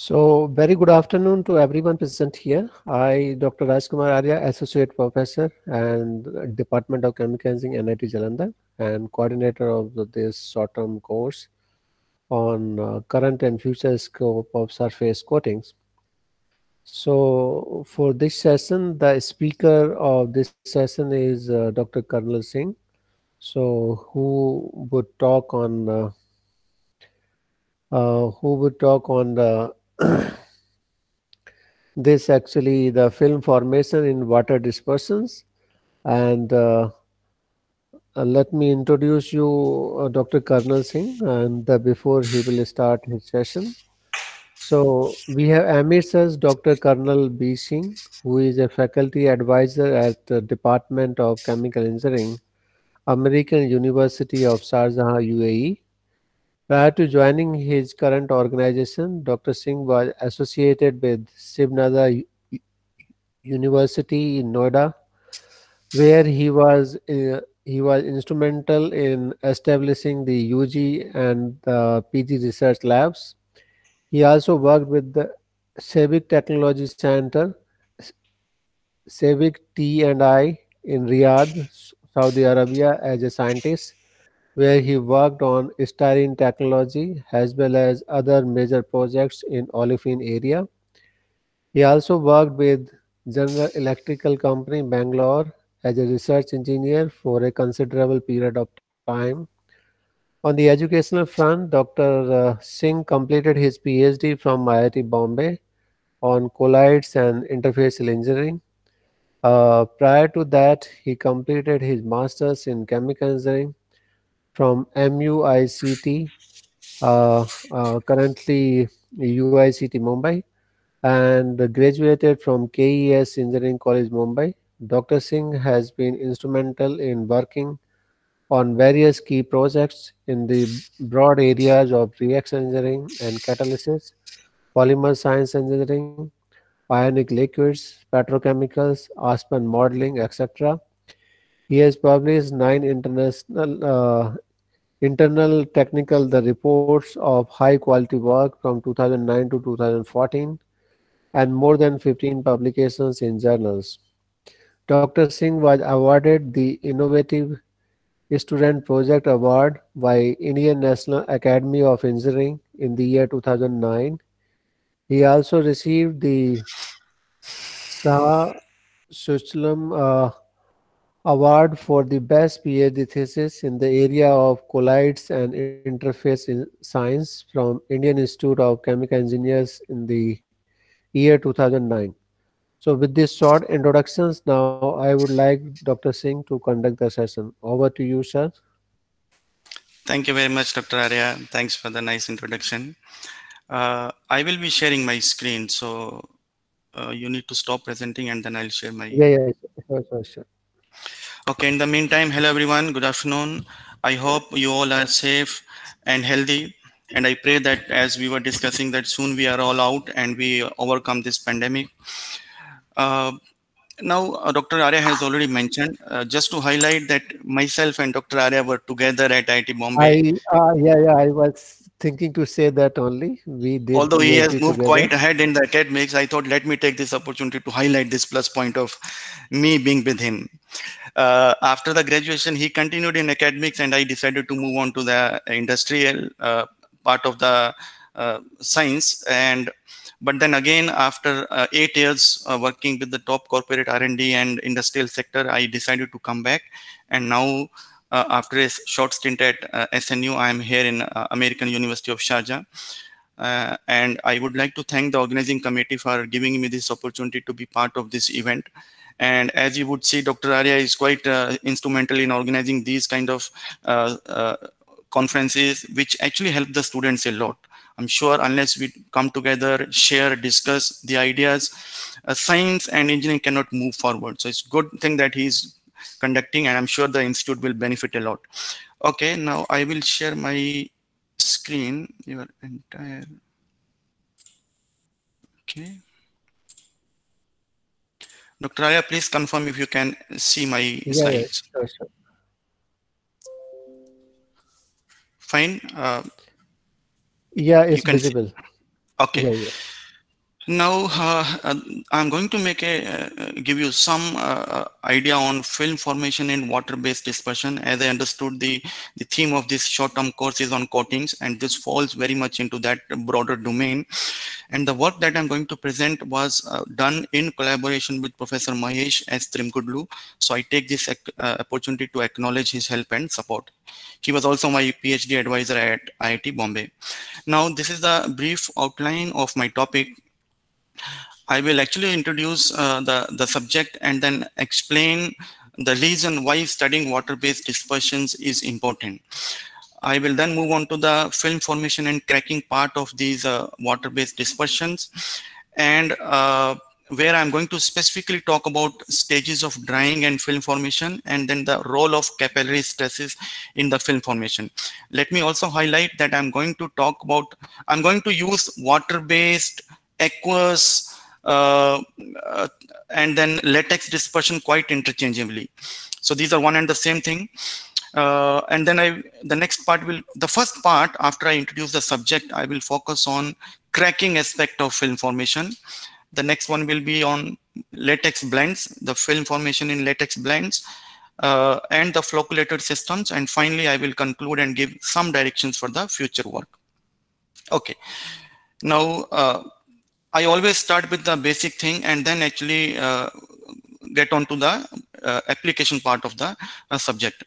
Very good afternoon to everyone present here. I, Dr. Rajkumar Arya, Associate Professor and Department of Chemical Engineering, NIT Jalandhar, and coordinator of this short-term course on current and future scope of surface coatings. So, for this session, the speaker of this session is Dr. Karnail Singh. Who would talk on the this actually the film formation in water dispersions and let me introduce you Dr. Karnal Singh and before he will start his session. So we have amidst us Dr. Karnal B. Singh, who is a faculty advisor at the Department of Chemical Engineering, American University of Sharjah, UAE. Prior to joining his current organization, Dr. Singh was associated with Sibnada University in Noida, where he was instrumental in establishing the UG and the PG research labs. He also worked with the Civic Technology Center, Civic T&I in Riyadh, Saudi Arabia as a scientist, where he worked on styrene technology as well as other major projects in olefin area. He also worked with General Electrical Company Bangalore as a research engineer for a considerable period of time. On the educational front, Dr. Singh completed his PhD from IIT Bombay on colloids and interfacial engineering. Prior to that, he completed his master's in chemical engineering from MUICT, currently UICT Mumbai, and graduated from KES Engineering College, Mumbai. Dr. Singh has been instrumental in working on various key projects in the broad areas of reaction engineering and catalysis, polymer science engineering, ionic liquids, petrochemicals, Aspen modeling, etc. He has published 9 internal technical the reports of high quality work from 2009 to 2014 and more than 15 publications in journals. Dr. Singh was awarded the Innovative Student Project Award by Indian National Academy of Engineering in the year 2009. He also received the Shah Shuchlam Award for the best PhD thesis in the area of colloids and interface in science from Indian Institute of Chemical Engineers in the year 2009. So with these short introductions, now I would like Dr. Singh to conduct the session. Over to you, sir. Thank you very much, Dr. Arya. Thanks for the nice introduction. I will be sharing my screen, so you need to stop presenting and then I'll share my. Yeah, sure. Okay, in the meantime, hello everyone, good afternoon. I hope you all are safe and healthy. And I pray that as we were discussing that soon we are all out and we overcome this pandemic. Uh, Now, Dr. Arya has already mentioned, just to highlight that myself and Dr. Arya were together at IIT Bombay. Yeah, I was thinking to say that only. We did Although he has PhD moved together. quite ahead in the academics, I thought let me take this opportunity to highlight this plus point of me being with him. After the graduation, he continued in academics, and I decided to move on to the industrial part of the science. And but then again, after 8 years working with the top corporate R&D and industrial sector, I decided to come back. And now, after a short stint at SNU, I am here in American University of Sharjah. And I would like to thank the organizing committee for giving me this opportunity to be part of this event. And as you would see, Dr. Arya is quite instrumental in organizing these kind of conferences, which actually help the students a lot. I'm sure unless we come together, share, discuss the ideas, science and engineering cannot move forward. So it's a good thing that he's conducting, and I'm sure the institute will benefit a lot. Okay, now I will share my screen, your entire. Okay. Dr. Arya, please confirm if you can see my Yeah, slides. sure. Fine. Yeah, You it's can see. visible. Okay. Yeah. Now, I'm going to make give you some idea on film formation in water-based dispersion. As I understood, the theme of this short-term course is on coatings, and this falls very much into that broader domain. And the work that I'm going to present was done in collaboration with Professor Mahesh S. Trimkudlu. So I take this opportunity to acknowledge his help and support. He was also my PhD advisor at IIT Bombay. Now, this is the brief outline of my topic. I will actually introduce the subject and then explain the reason why studying water-based dispersions is important. I will then move on to the film formation and cracking part of these water-based dispersions, and where I'm going to specifically talk about stages of drying and film formation, and then the role of capillary stresses in the film formation. Let me also highlight that I'm going to use water-based, aqueous, uh, uh, and then latex dispersion quite interchangeably. So these are one and the same thing. And then the first part, after I introduce the subject, I will focus on cracking aspect of film formation. The next one will be on latex blends, the film formation in latex blends, and the flocculated systems. And finally, I will conclude and give some directions for the future work. Okay. Now, I always start with the basic thing and then actually get on to the application part of the subject.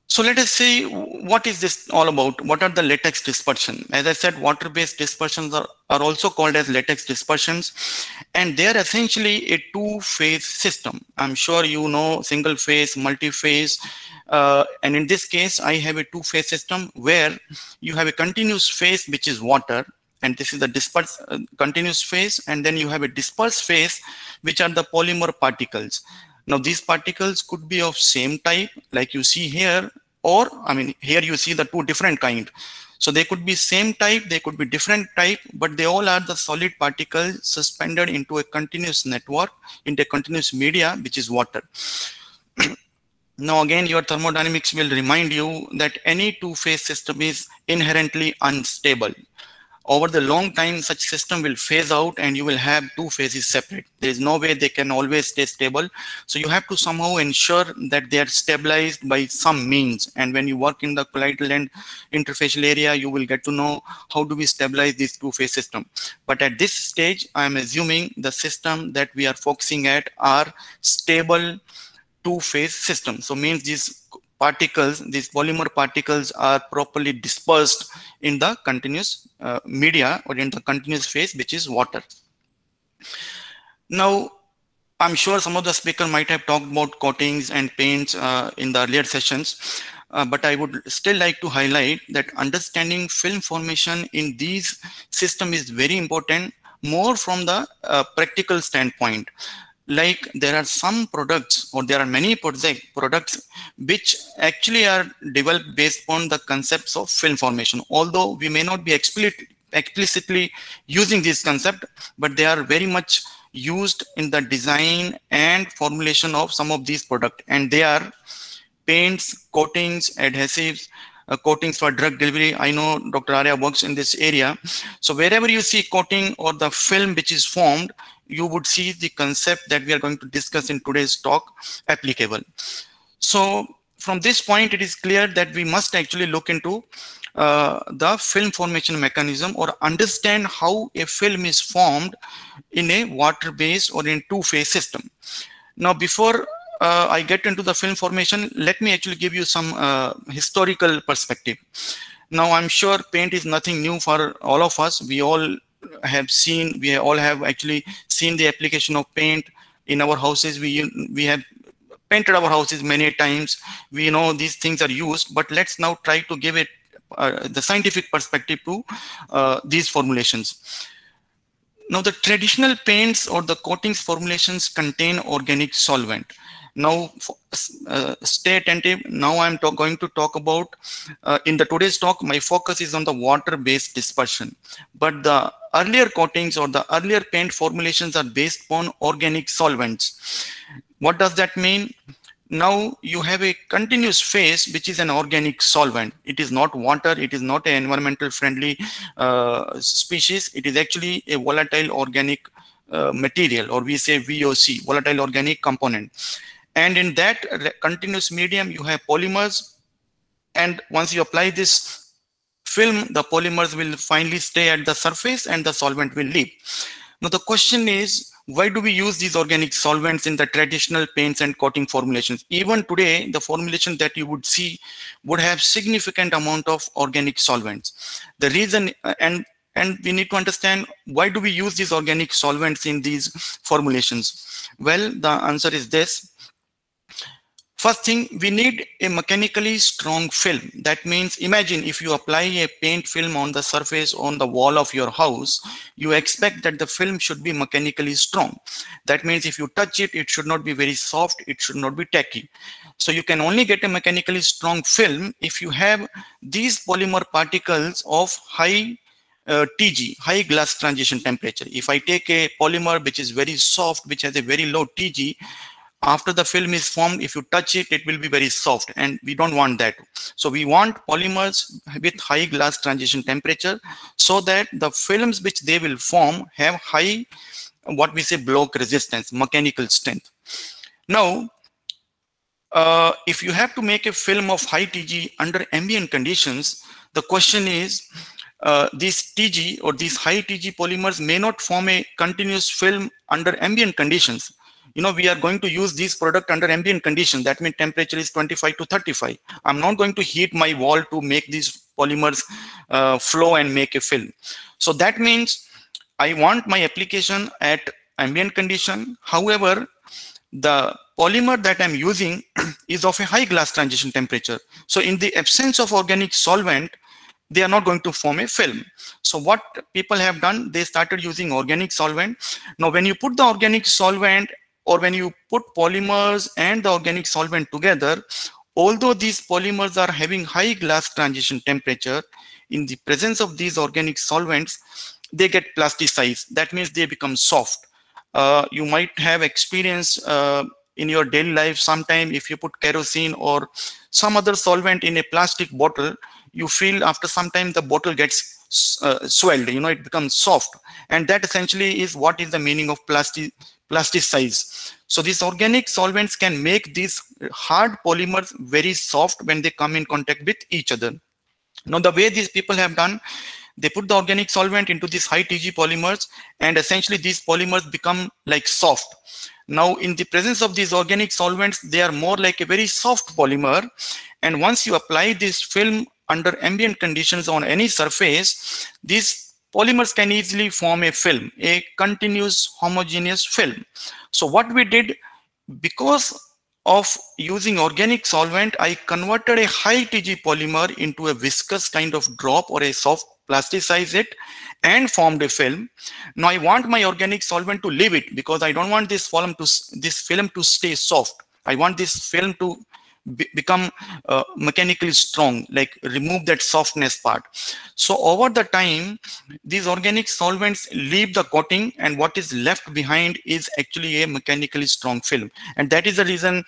So let us see, what is this all about? What are the latex dispersion? As I said, water-based dispersions are also called as latex dispersions, and they are essentially a two-phase system. I'm sure you know single phase, multi-phase, and in this case, I have a two-phase system where you have a continuous phase, which is water, and this is the dispersed continuous phase, and then you have a dispersed phase, which are the polymer particles. Now these particles could be of same type like you see here, or I mean here you see the two different kind. So they could be same type, they could be different type, but they all are the solid particles suspended into a continuous network, into a continuous media, which is water. Now again, your thermodynamics will remind you that any two-phase system is inherently unstable. Over the long time, such system will phase out and you will have two phases separate. There is no way they can always stay stable. So you have to somehow ensure that they are stabilized by some means. And when you work in the colloidal and interfacial area, you will get to know how do we stabilize this two-phase system. But at this stage, I am assuming the system that we are focusing at are stable two-phase systems. So means these particles, these polymer particles are properly dispersed in the continuous media or in the continuous phase, which is water. Now, I'm sure some of the speaker might have talked about coatings and paints in the earlier sessions, but I would still like to highlight that understanding film formation in these systems is very important, more from the practical standpoint. Like there are some products, or there are many products which actually are developed based on the concepts of film formation, although we may not be explicitly using this concept, but they are very much used in the design and formulation of some of these products, and they are paints, coatings, adhesives, coatings for drug delivery. I know Dr. Arya works in this area. So wherever you see coating or the film which is formed, you would see the concept that we are going to discuss in today's talk applicable. So from this point, it is clear that we must actually look into the film formation mechanism, or understand how a film is formed in a water-based or in two-phase system. Now, before I get into the film formation, let me actually give you some historical perspective. Now, I'm sure paint is nothing new for all of us. We all have actually seen the application of paint in our houses. We have painted our houses many times. We know these things are used, but let's now try to give it the scientific perspective to these formulations. Now, the traditional paints or the coatings formulations contain organic solvent. Now, stay attentive. Now, I'm going to talk about, in the today's talk, my focus is on the water-based dispersion. But the earlier coatings or the earlier paint formulations are based on organic solvents. What does that mean? now you have a continuous phase which is an organic solvent. It is not water, it is not an environmental friendly species. It is actually a volatile organic material, or we say VOC, volatile organic component. And in that continuous medium you have polymers, and once you apply this film, the polymers will finally stay at the surface and the solvent will leave. Now the question is, why do we use these organic solvents in the traditional paints and coating formulations? Even today, the formulation that you would see would have significant amount of organic solvents. The reason, and we need to understand, why do we use these organic solvents in these formulations? Well, the answer is this. First thing, we need a mechanically strong film. That means, imagine if you apply a paint film on the surface on the wall of your house, you expect that the film should be mechanically strong. That means if you touch it, it should not be very soft, it should not be tacky. So you can only get a mechanically strong film if you have these polymer particles of high TG, high glass transition temperature. If I take a polymer which is very soft, which has a very low TG, after the film is formed, if you touch it, it will be very soft, and we don't want that. So we want polymers with high glass transition temperature, so that the films which they will form have high, what we say, block resistance, mechanical strength. Now, if you have to make a film of high TG under ambient conditions, the question is, these TG or these high TG polymers may not form a continuous film under ambient conditions. We are going to use this product under ambient conditions. That means temperature is 25 to 35. I'm not going to heat my wall to make these polymers flow and make a film. So that means I want my application at ambient condition. However, the polymer that I'm using is of a high glass transition temperature. So in the absence of organic solvent, they are not going to form a film. So what people have done, they started using organic solvent. Now, when you put the organic solvent, or when you put polymers and the organic solvent together, although these polymers are having high glass transition temperature, in the presence of these organic solvents, they get plasticized. That means they become soft. You might have experienced in your daily life, sometime if you put kerosene or some other solvent in a plastic bottle, you feel after some time the bottle gets swelled, it becomes soft. And that essentially is what is the meaning of plasticize. So these organic solvents can make these hard polymers very soft when they come in contact with each other. Now, the way these people have done, they put the organic solvent into these high TG polymers, and essentially these polymers become like soft. Now, in the presence of these organic solvents, they are more like a very soft polymer. And once you apply this film under ambient conditions on any surface, these polymers can easily form a film, a continuous homogeneous film. So what we did, because of using organic solvent, I converted a high TG polymer into a viscous kind of drop or a soft, plasticize it and formed a film. Now I want my organic solvent to leave it, because I don't want this film to stay soft. I want this film to become mechanically strong, like remove that softness part. So over the time, these organic solvents leave the coating, and what is left behind is actually a mechanically strong film. And that is the reason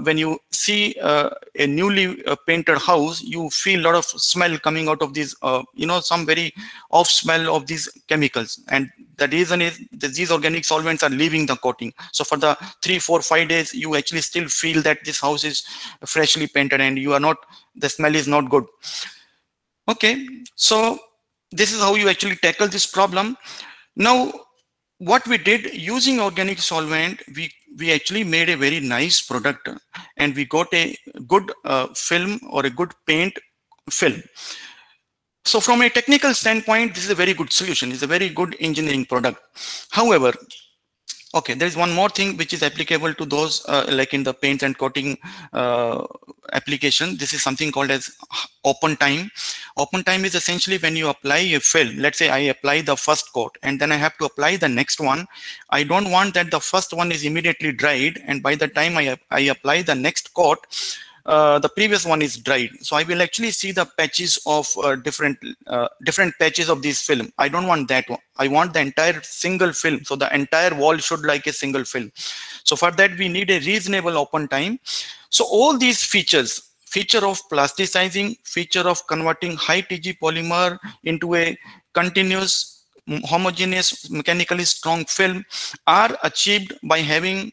when you see a newly painted house, you feel a lot of smell coming out of these, some very off smell of these chemicals. And the reason is that these organic solvents are leaving the coating. So for the 3, 4, 5 days, you actually still feel that this house is freshly painted, and the smell is not good. Okay, so this is how you actually tackle this problem. Now, what we did using organic solvent, we actually made a very nice product, and we got a good film or a good paint film. So from a technical standpoint, this is a very good solution. It's a very good engineering product. However, okay, there is one more thing which is applicable to those like in the paints and coating application. This is something called as open time. Open time is essentially when you apply a film. Let's say I apply the first coat and then I have to apply the next one. I don't want that the first one is immediately dried, and by the time I apply the next coat, the previous one is dried. So I will actually see the patches of different patches of this film. I don't want that one. I want the entire single film. So the entire wall should like a single film. So So for that, we need a reasonable open time. So all these features, feature of plasticizing, feature of converting high TG polymer into a continuous homogeneous mechanically strong film, are achieved by having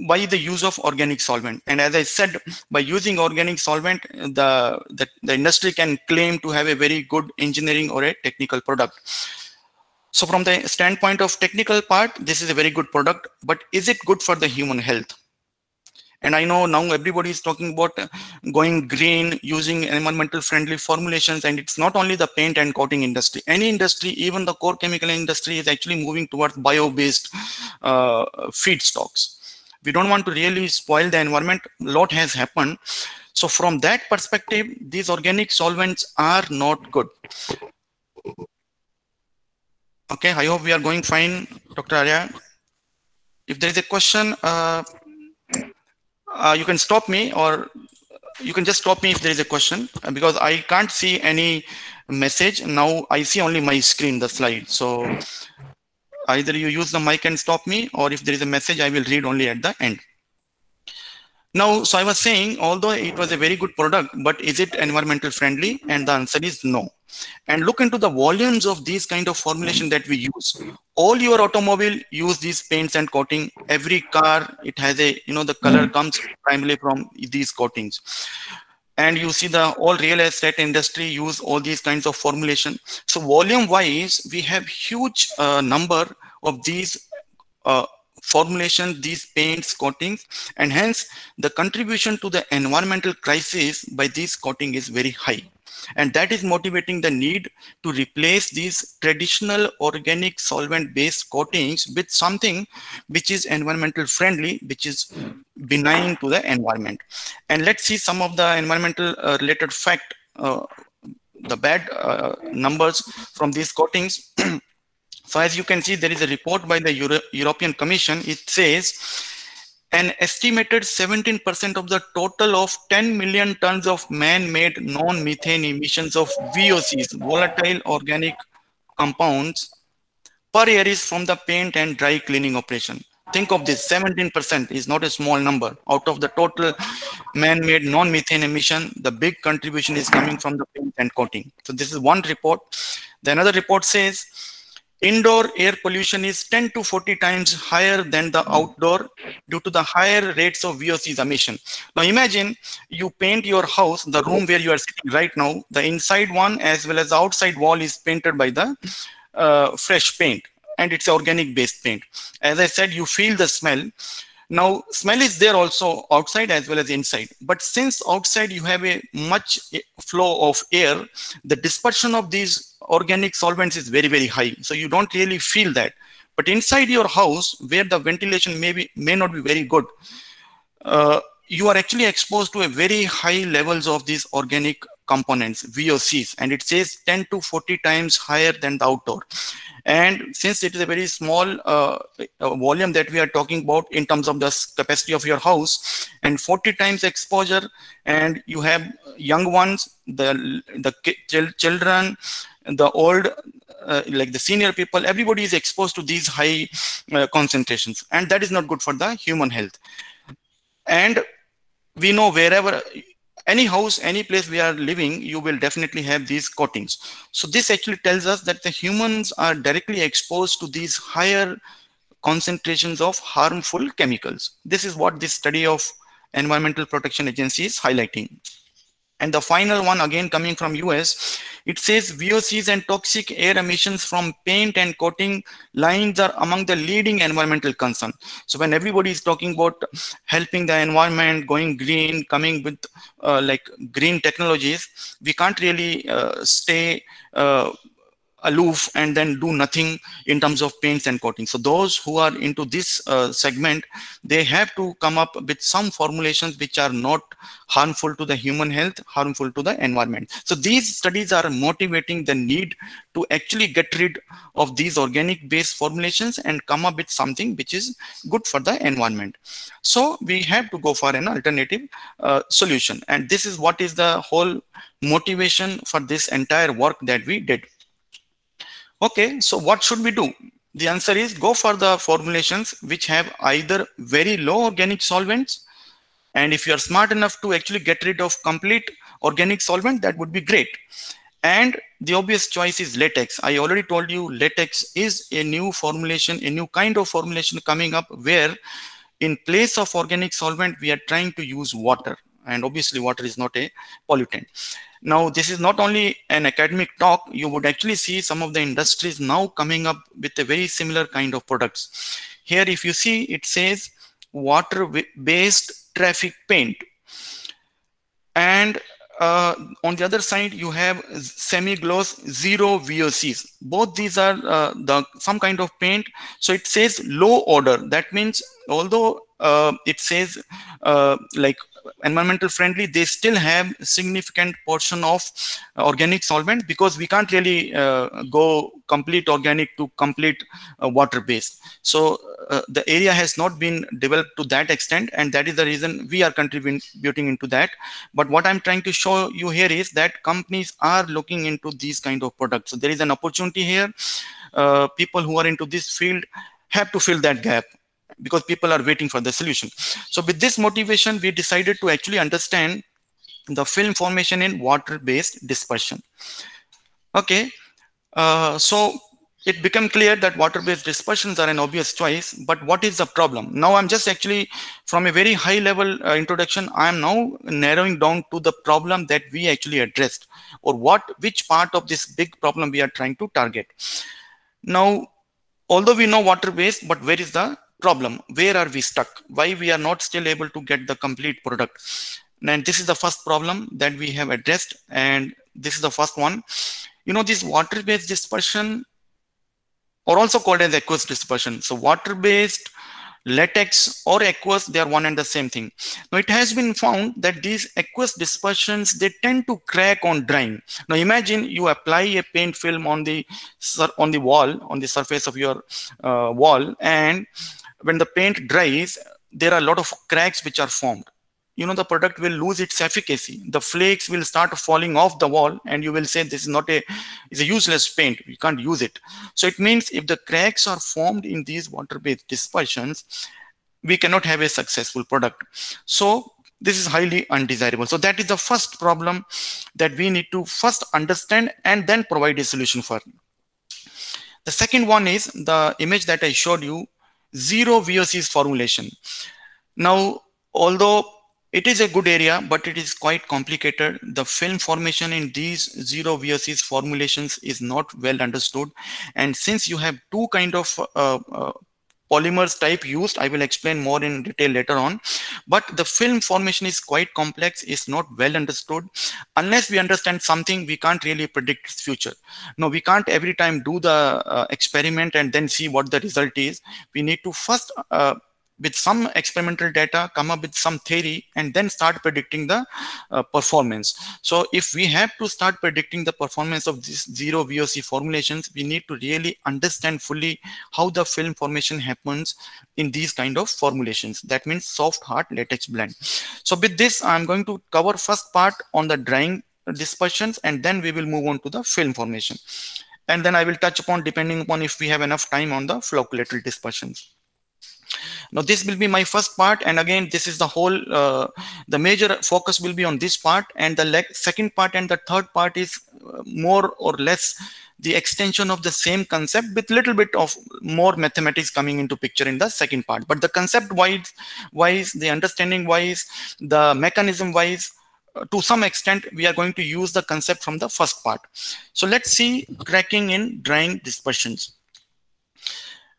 by the use of organic solvent. And as I said, by using organic solvent, the industry can claim to have a very good engineering or a technical product. So from the standpoint of technical part, this is a very good product, but is it good for the human health? And I know now everybody is talking about going green, using environmental friendly formulations. And it's not only the paint and coating industry. Any industry, even the core chemical industry, is actually moving towards bio-based feedstocks. We don't want to really spoil the environment. A lot has happened. So from that perspective, these organic solvents are not good. Okay, I hope we are going fine, Dr. Arya. If there is a question, you can stop me, or you can just stop me if there is a question, because I can't see any message. Now I see only my screen, the slide. So either you use the mic and stop me, or if there is a message, I will read only at the end. Now, so I was saying, although it was a very good product, but is it environmental friendly? And the answer is no. And look into the volumes of these kind of formulation that we use. All your automobile use these paints and coating. Every car, it has a, the color comes primarily from these coatings. And you see the all real estate industry use all these kinds of formulation. So volume wise, we have huge number of these formulation, these paints, coatings, and hence the contribution to the environmental crisis by this coating is very high. And that is motivating the need to replace these traditional organic solvent based coatings with something which is environmental friendly, which is benign to the environment. And let's see some of the environmental related fact, the bad numbers from these coatings. So as you can see, there is a report by the European Commission. It says an estimated 17% of the total of 10 million tons of man-made non-methane emissions of VOCs, volatile organic compounds, per year is from the paint and dry cleaning operation. Think of this, 17% is not a small number. Out of the total man-made non-methane emission, the big contribution is coming from the paint and coating. So this is one report. The another report says, indoor air pollution is 10 to 40 times higher than the outdoor due to the higher rates of VOCs emission. Now imagine you paint your house, the room where you are sitting right now, the inside one as well as the outside wall is painted by the fresh paint, and it's organic based paint. As I said, you feel the smell. Now, smell is there also outside as well as inside. But since outside you have a much flow of air, the dispersion of these organic solvents is very, very high. So you don't really feel that. But inside your house, where the ventilation may not be very good, you are actually exposed to a very high levels of these organic components, VOCs, and it says 10 to 40 times higher than the outdoor. And since it is a very small volume that we are talking about in terms of the capacity of your house, and 40 times exposure, and you have young ones, the children, the old, like the senior people, everybody is exposed to these high concentrations, and that is not good for the human health. And we know wherever, any house, any place we are living, you will definitely have these coatings. So this actually tells us that the humans are directly exposed to these higher concentrations of harmful chemicals. This is what this study of Environmental Protection Agency is highlighting. And the final one, again coming from US, it says VOCs and toxic air emissions from paint and coating lines are among the leading environmental concern. So when everybody is talking about helping the environment, going green, coming with like green technologies, we can't really stay aloof and then do nothing in terms of paints and coatings. So those who are into this segment, they have to come up with some formulations which are not harmful to the human health, harmful to the environment. So these studies are motivating the need to actually get rid of these organic based formulations and come up with something which is good for the environment. So we have to go for an alternative solution. And this is what is the whole motivation for this entire work that we did. Okay, so what should we do? The answer is go for the formulations which have either very low organic solvents, and if you are smart enough to actually get rid of complete organic solvent, that would be great. And the obvious choice is latex. I already told you latex is a new formulation, a new kind of formulation coming up, where in place of organic solvent we are trying to use water, and obviously water is not a pollutant. Now this is not only an academic talk, you would actually see some of the industries now coming up with a very similar kind of products. Here if you see, it says water based traffic paint, and on the other side you have semi-gloss zero VOCs. Both these are the some kind of paint. So it says low odor. That means although it says like environmental friendly, they still have significant portion of organic solvent, because we can't really go complete organic to complete water based. So the area has not been developed to that extent, and that is the reason we are contributing into that. But what I'm trying to show you here is that companies are looking into these kind of products. So there is an opportunity here. People who are into this field have to fill that gap, because people are waiting for the solution. So with this motivation, we decided to actually understand the film formation in water-based dispersion. Okay, so it became clear that water-based dispersions are an obvious choice, but what is the problem? Now I'm just actually, from a very high level introduction, I am now narrowing down to the problem that we actually addressed, or which part of this big problem we are trying to target. Now, although we know water-based, but where is the problem? Where are we stuck? Why we are not still able to get the complete product? And this is the first problem that we have addressed, and this is the first one. You know, this water-based dispersion, or also called as aqueous dispersion. So water-based, latex or aqueous, they are one and the same thing. Now it has been found that these aqueous dispersions, they tend to crack on drying. Now imagine you apply a paint film on the wall, on the surface of your wall, and when the paint dries, there are a lot of cracks which are formed. You know, the product will lose its efficacy. The flakes will start falling off the wall, and you will say this is not it's a useless paint, we can't use it. So it means if the cracks are formed in these water-based dispersions, we cannot have a successful product. So this is highly undesirable. So that is the first problem that we need to first understand and then provide a solution for. The second one is the image that I showed you, zero VOCs formulation. Now, although it is a good area, but it is quite complicated. The film formation in these zero VOCs formulations is not well understood. And since you have two kind of polymers type used, I will explain more in detail later on. But the film formation is quite complex, is not well understood. Unless we understand something, we can't really predict its future. No, we can't every time do the experiment and then see what the result is. We need to first with some experimental data, come up with some theory, and then start predicting the performance. So if we have to start predicting the performance of these zero VOC formulations, we need to really understand fully how the film formation happens in these kind of formulations. That means soft, hard, latex blend. So with this, I'm going to cover first part on the drying dispersions, and then we will move on to the film formation. And then I will touch upon, depending upon if we have enough time, on the flocculatile dispersions. Now this will be my first part, and again this is the whole the major focus will be on this part, and the second part and the third part is more or less the extension of the same concept with little bit of more mathematics coming into picture in the second part. But the concept wise, the understanding wise, the mechanism wise, to some extent we are going to use the concept from the first part. So let's see cracking in drying dispersions.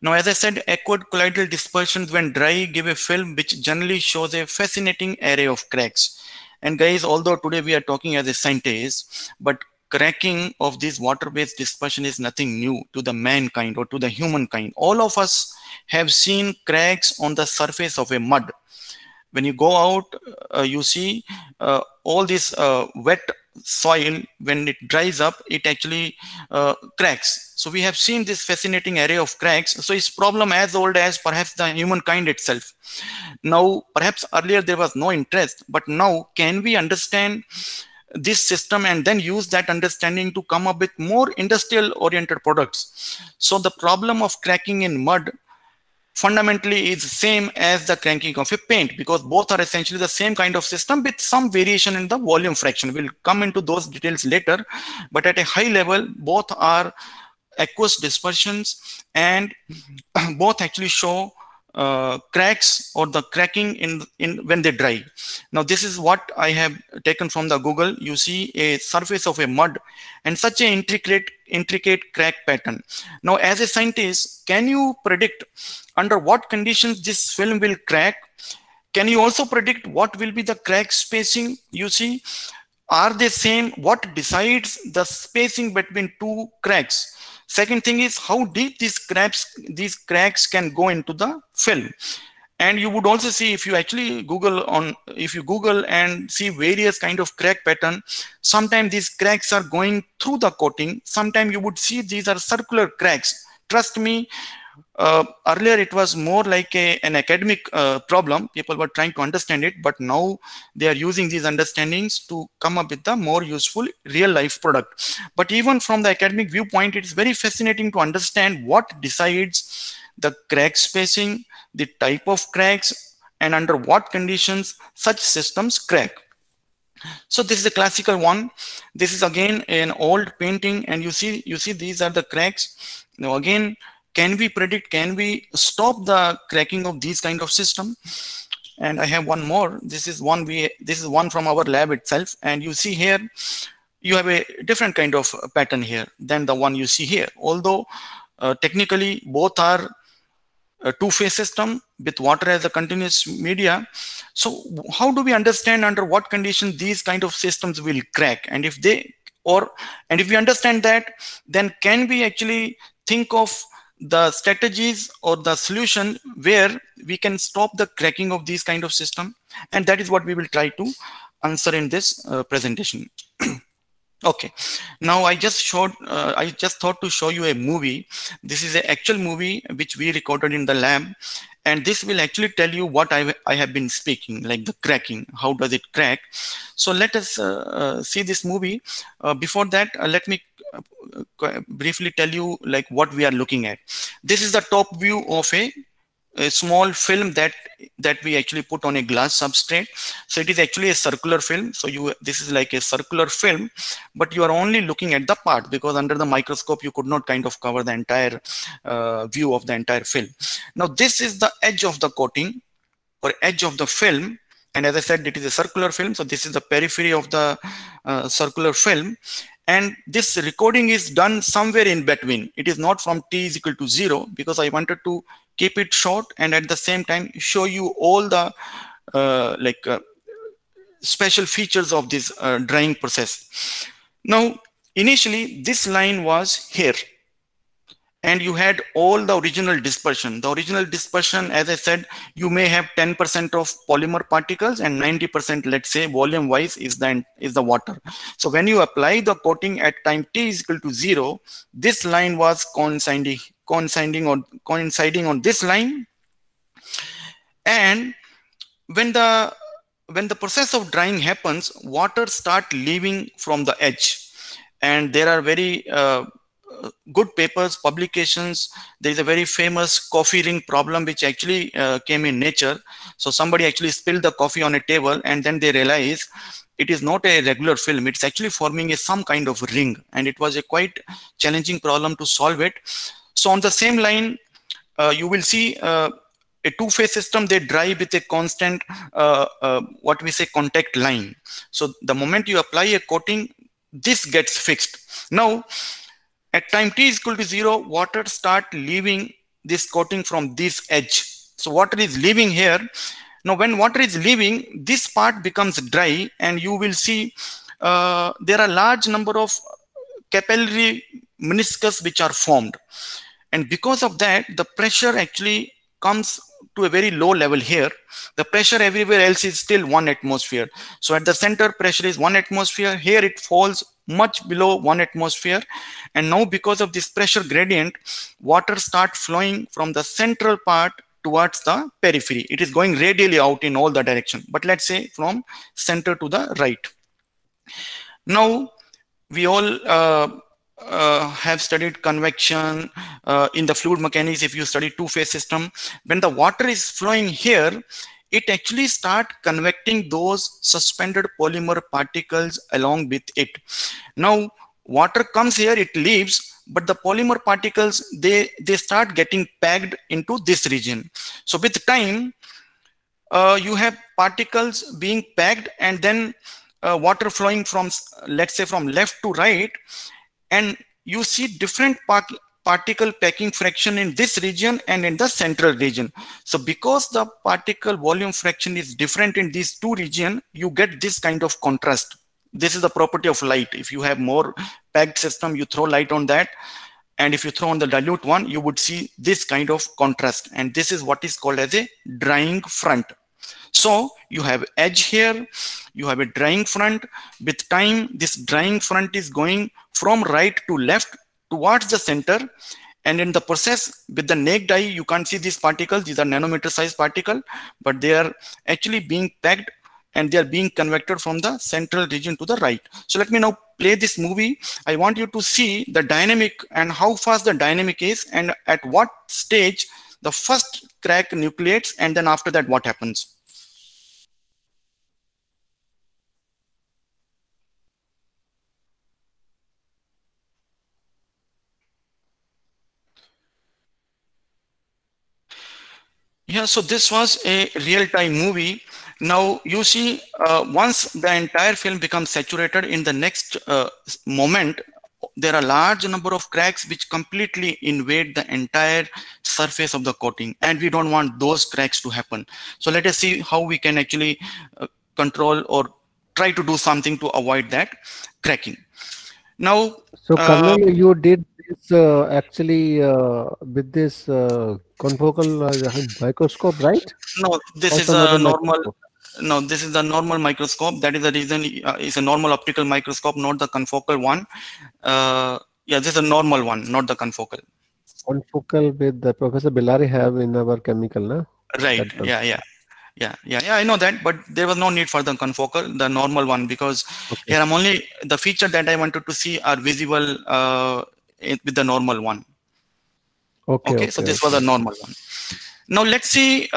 Now, as I said, aqueous colloidal dispersions when dry give a film which generally shows a fascinating array of cracks. And guys, although today we are talking as a scientist, but cracking of this water-based dispersion is nothing new to the mankind or to the humankind. All of us have seen cracks on the surface of a mud. When you go out, you see all this wet soil. When it dries up, it actually cracks. So we have seen this fascinating array of cracks. So it's problem as old as perhaps the humankind itself. Now, perhaps earlier there was no interest, but now can we understand this system and then use that understanding to come up with more industrial oriented products. So the problem of cracking in mud fundamentally is same as the cranking of a paint, because both are essentially the same kind of system with some variation in the volume fraction. We'll come into those details later, but at a high level both are aqueous dispersions, and both actually show cracks or the cracking in when they dry. Now this is what I have taken from the Google. You see a surface of a mud and such an intricate crack pattern. Now as a scientist, can you predict under what conditions this film will crack? Can you also predict what will be the crack spacing? You see, are they same? What decides the spacing between two cracks? Second thing is how deep these cracks can go into the film. And you would also see, if you actually Google and see various kind of crack pattern, sometimes these cracks are going through the coating, sometimes you would see these are circular cracks. Trust me, earlier it was more like an academic problem. People were trying to understand it, but now they are using these understandings to come up with a more useful real life product. But even from the academic viewpoint, it is very fascinating to understand what decides the crack spacing, the type of cracks, and under what conditions such systems crack. So this is a classical one. This is again an old painting, and you see these are the cracks. Now again, can we predict, can we stop the cracking of these kind of system? And I have one more. This is one from our lab itself, and you see here you have a different kind of pattern here than the one you see here. Although technically both are a two-phase system with water as a continuous media. So how do we understand under what conditions these kind of systems will crack? And if we understand that, then can we actually think of the strategies or the solution where we can stop the cracking of these kind of system? And that is what we will try to answer in this presentation. Okay, now I just thought to show you a movie. This is an actual movie which we recorded in the lab, and this will actually tell you what I have been speaking, like the cracking. How does it crack? So let us see this movie. Before that, let me briefly tell you like what we are looking at. This is the top view of a small film that we actually put on a glass substrate. So it is actually a circular film. So this is like a circular film, but you are only looking at the part, because under the microscope you could not kind of cover the entire view of the entire film. Now this is the edge of the coating or edge of the film, and as I said, it is a circular film. So this is the periphery of the circular film. And this recording is done somewhere in between. It is not from t is equal to 0, because I wanted to keep it short and at the same time show you all the special features of this drying process. Now, initially this line was here, and you had all the original dispersion. The original dispersion, as I said, you may have 10% of polymer particles and 90%, let's say, volume wise is the water. So when you apply the coating at time t is equal to 0, this line was coinciding on this line. And when the process of drying happens, water start leaving from the edge, and there are very good papers, publications. There is a very famous coffee ring problem which actually came in Nature. So somebody actually spilled the coffee on a table, and then they realized it is not a regular film. It's actually forming some kind of ring, and it was a quite challenging problem to solve it. So on the same line, you will see a two-phase system. They dry with a constant what we say contact line. So the moment you apply a coating, this gets fixed. Now at time t is equal to 0, water start leaving this coating from this edge. So water is leaving here. Now when water is leaving, this part becomes dry, and you will see there are large number of capillary meniscus which are formed. And because of that, the pressure actually comes to a very low level here. The pressure everywhere else is still 1 atmosphere. So at the center, pressure is 1 atmosphere. Here it falls much below 1 atmosphere. And now because of this pressure gradient, water start flowing from the central part towards the periphery. It is going radially out in all the direction, but let's say from center to the right. Now, we all have studied convection in the fluid mechanics. If you study two-phase system, when the water is flowing here, it actually start convecting those suspended polymer particles along with it. Now, water comes here, it leaves, but the polymer particles, they start getting packed into this region. So with time, you have particles being packed, and then water flowing from, let's say, from left to right, and you see different particle packing fraction in this region and in the central region. So because the particle volume fraction is different in these two regions, you get this kind of contrast. This is the property of light. If you have more packed system, you throw light on that, and if you throw on the dilute one, you would see this kind of contrast, and this is what is called as a drying front. So you have edge here, you have a drying front. With time, this drying front is going from right to left towards the center. And in the process, with the naked eye, you can't see these particles. These are nanometer size particle, but they are actually being packed and they are being convected from the central region to the right. So let me now play this movie. I want you to see the dynamic and how fast the dynamic is, and at what stage the first crack nucleates, and then after that what happens. Yeah, so this was a real-time movie. Now you see, once the entire film becomes saturated, in the next moment, there are large number of cracks which completely invade the entire surface of the coating, and we don't want those cracks to happen. So let us see how we can actually control or try to do something to avoid that cracking. Now, So, Karnail, you did this actually with this confocal microscope, right? no, this Or is some other a normal. microscope? No, this is the normal microscope. That is the reason it's a normal optical microscope, not the confocal one. Yeah, this is a normal one, not the confocal. Confocal with the Professor Bellari have in our chemical, na? Right. That Yeah, yeah. confocal. Yeah, I know that, but there was no need for the confocal, the normal one, because Okay. here I'm only the feature that I wanted to see are visible with the normal one. Okay, Okay, so okay, this was okay. a normal one. Now let's see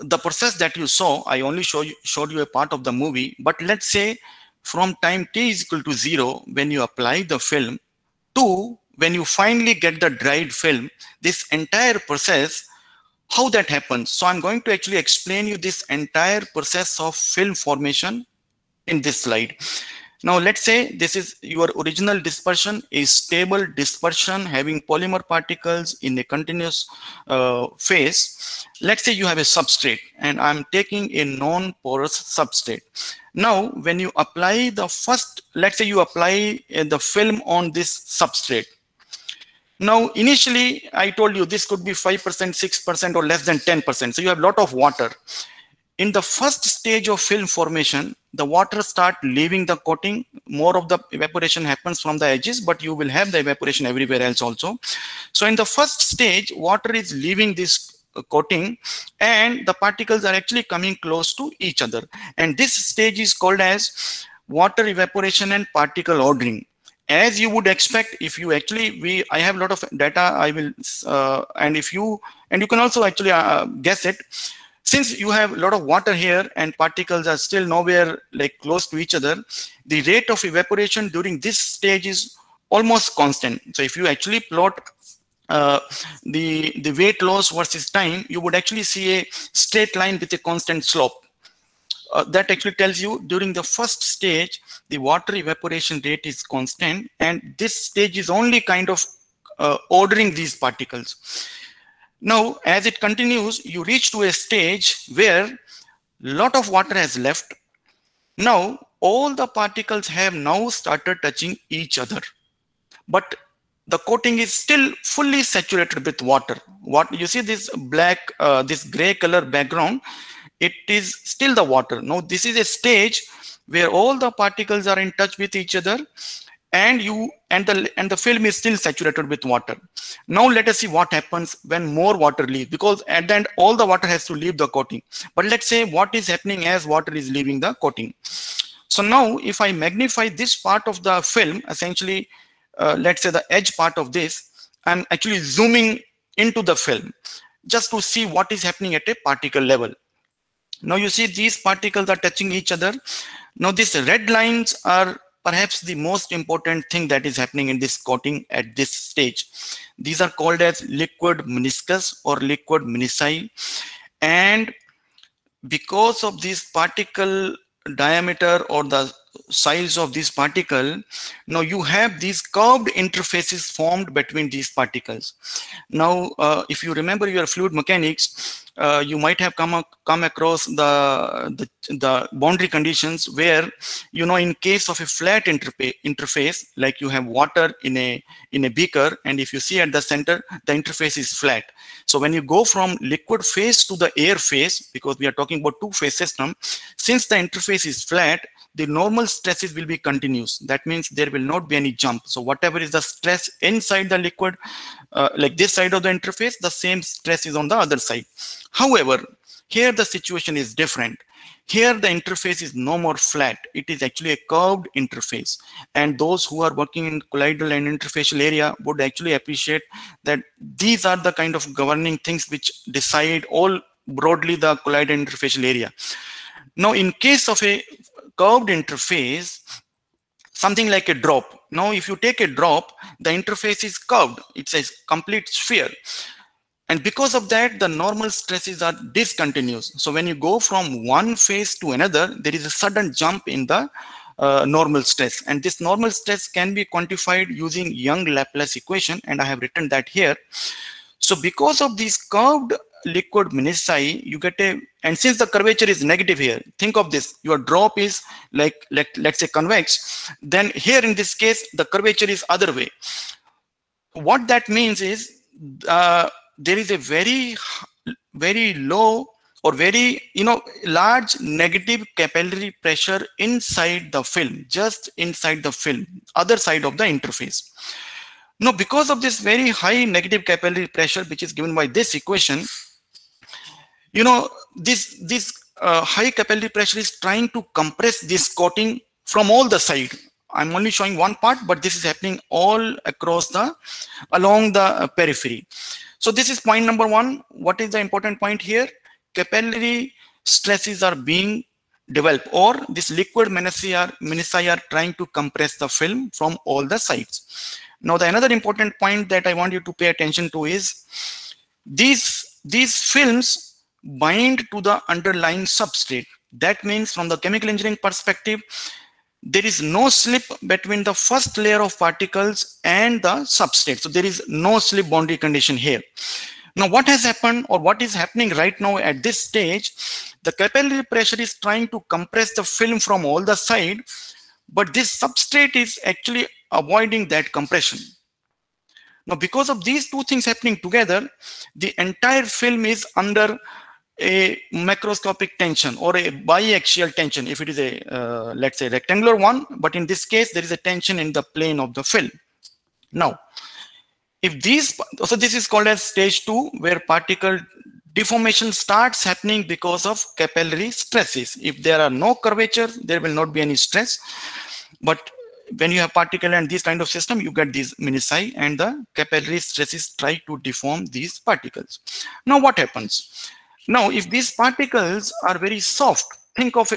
the process that you saw. I only showed you a part of the movie, but let's say from time t is equal to 0, when you apply the film, to when you finally get the dried film, this entire process, how that happens. So I'm going to actually explain you this entire process of film formation in this slide. Now let's say this is your original dispersion, is stable dispersion having polymer particles in a continuous phase. Let's say you have a substrate, and I'm taking a non-porous substrate. Now when you apply the first, let's say you apply the film on this substrate. Now initially I told you this could be 5%, 6%, or less than 10%. So you have a lot of water. In the first stage of film formation, the water start leaving the coating. More of the evaporation happens from the edges, but you will have the evaporation everywhere else also. So in the first stage, water is leaving this coating, and the particles are actually coming close to each other. And this stage is called as water evaporation and particle ordering. As you would expect, if you actually, I have a lot of data, I will, and if you, and you can also actually guess it. Since you have a lot of water here and particles are still nowhere like close to each other, the rate of evaporation during this stage is almost constant. So if you actually plot uh, the weight loss versus time, you would actually see a straight line with a constant slope. That actually tells you during the first stage, the water evaporation rate is constant, and this stage is only kind of ordering these particles. Now, as it continues, you reach to a stage where lot of water has left. Now, all the particles have now started touching each other, but the coating is still fully saturated with water. What you see, this black, this gray color background, it is still the water. Now, this is a stage where all the particles are in touch with each other, and the film is still saturated with water. Now let us see what happens when more water leaves, because at the end all the water has to leave the coating. But let's say what is happening as water is leaving the coating. So now if I magnify this part of the film, essentially, let's say the edge part of this, I'm actually zooming into the film just to see what is happening at a particle level. Now you see these particles are touching each other. Now these red lines are perhaps the most important thing that is happening in this coating at this stage. These are called as liquid meniscus or liquid menisci. And because of this particle diameter or the size of this particle, now you have these curved interfaces formed between these particles. Now if you remember your fluid mechanics, you might have come across the boundary conditions where, you know, in case of a flat interface, like you have water in a beaker, and if you see at the center, the interface is flat. So when you go from liquid phase to the air phase, because we are talking about two-phase system, since the interface is flat, the normal stresses will be continuous. That means there will not be any jump. So whatever is the stress inside the liquid, like this side of the interface, the same stress is on the other side. However, here the situation is different. Here the interface is no more flat. It is actually a curved interface. And those who are working in colloidal and interfacial area would actually appreciate that these are the kind of governing things which decide all broadly the colloidal and interfacial area. Now, in case of a curved interface, something like a drop. Now, if you take a drop, the interface is curved. It's a complete sphere. And because of that, the normal stresses are discontinuous. So when you go from one phase to another, there is a sudden jump in the normal stress. And this normal stress can be quantified using Young-Laplace equation. And I have written that here. So because of these curved liquid menisci, you get a, and since the curvature is negative here, think of this, your drop is like, let's say convex, then here in this case, the curvature is other way. What that means is there is a very low or very, large negative capillary pressure inside the film, just inside the film, other side of the interface. Now, because of this very high negative capillary pressure, which is given by this equation, this high capillary pressure is trying to compress this coating from all the side. I'm only showing one part, but this is happening all across along the periphery. So this is point number one. What is the important point here? Capillary stresses are being developed, or this liquid menisci are trying to compress the film from all the sides. Now, the another important point that I want you to pay attention to is these films bind to the underlying substrate. That means from the chemical engineering perspective, there is no slip between the first layer of particles and the substrate. So there is no slip boundary condition here. Now, what has happened, or what is happening right now at this stage, the capillary pressure is trying to compress the film from all the side, but this substrate is actually avoiding that compression. Now, because of these two things happening together, the entire film is under a macroscopic tension or a biaxial tension if it is a let's say rectangular one, but in this case there is a tension in the plane of the film. Now, if these, so this is called as stage 2, where particle deformation starts happening because of capillary stresses. If there are no curvature, there will not be any stress, but when you have particle and this kind of system, you get these menisci, and the capillary stresses try to deform these particles. Now, what happens? Now, if these particles are very soft, think of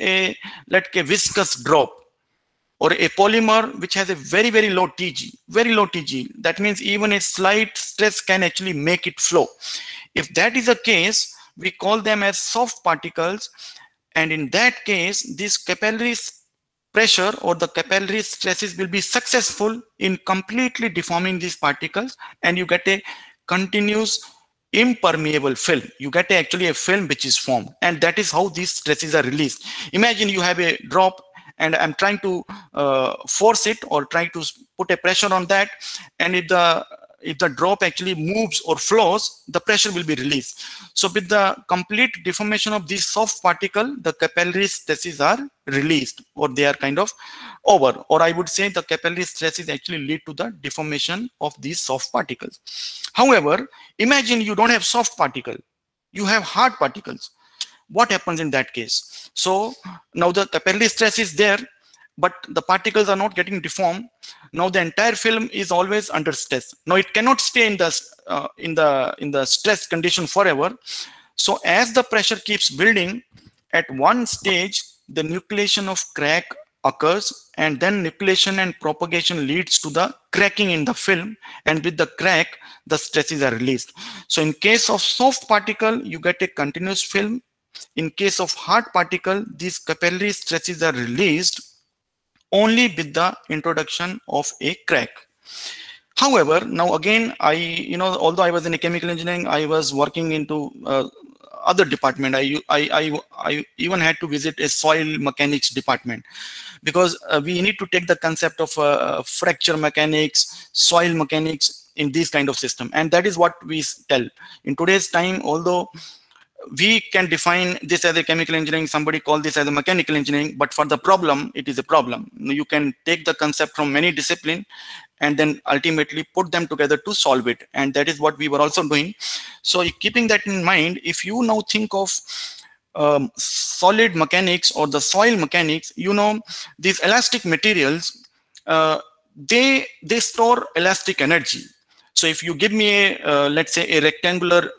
a like a viscous drop or a polymer which has a very, very low TG, very low TG. That means even a slight stress can actually make it flow. If that is the case, we call them as soft particles. And in that case, this capillary pressure or the capillary stresses will be successful in completely deforming these particles, and you get a continuous impermeable film. You get actually a film which is formed, and that is how these stresses are released. Imagine you have a drop and I'm trying to force it or try to put a pressure on that, and if the drop actually moves or flows, the pressure will be released. So with the complete deformation of this soft particle, the capillary stresses are released, or they are kind of over, or I would say the capillary stresses actually lead to the deformation of these soft particles. However, imagine you don't have soft particle, you have hard particles. What happens in that case? So now the capillary stress is there, but the particles are not getting deformed. Now the entire film is always under stress. Now it cannot stay in the stress condition forever. So as the pressure keeps building, at one stage the nucleation of crack occurs, and then nucleation and propagation leads to the cracking in the film, and with the crack the stresses are released. So in case of soft particle, you get a continuous film. In case of hard particle, these capillary stresses are released only with the introduction of a crack. However, now again, although I was in a chemical engineering, I was working into other department. I even had to visit a soil mechanics department, because we need to take the concept of fracture mechanics, soil mechanics in this kind of system. And that is what we tell. In today's time, although we can define this as a chemical engineering, somebody call this as a mechanical engineering, but for the problem, it is a problem. You can take the concept from many disciplines and then ultimately put them together to solve it. And that is what we were also doing. So keeping that in mind, if you now think of solid mechanics or the soil mechanics, these elastic materials, they store elastic energy. So if you give me a let's say a rectangular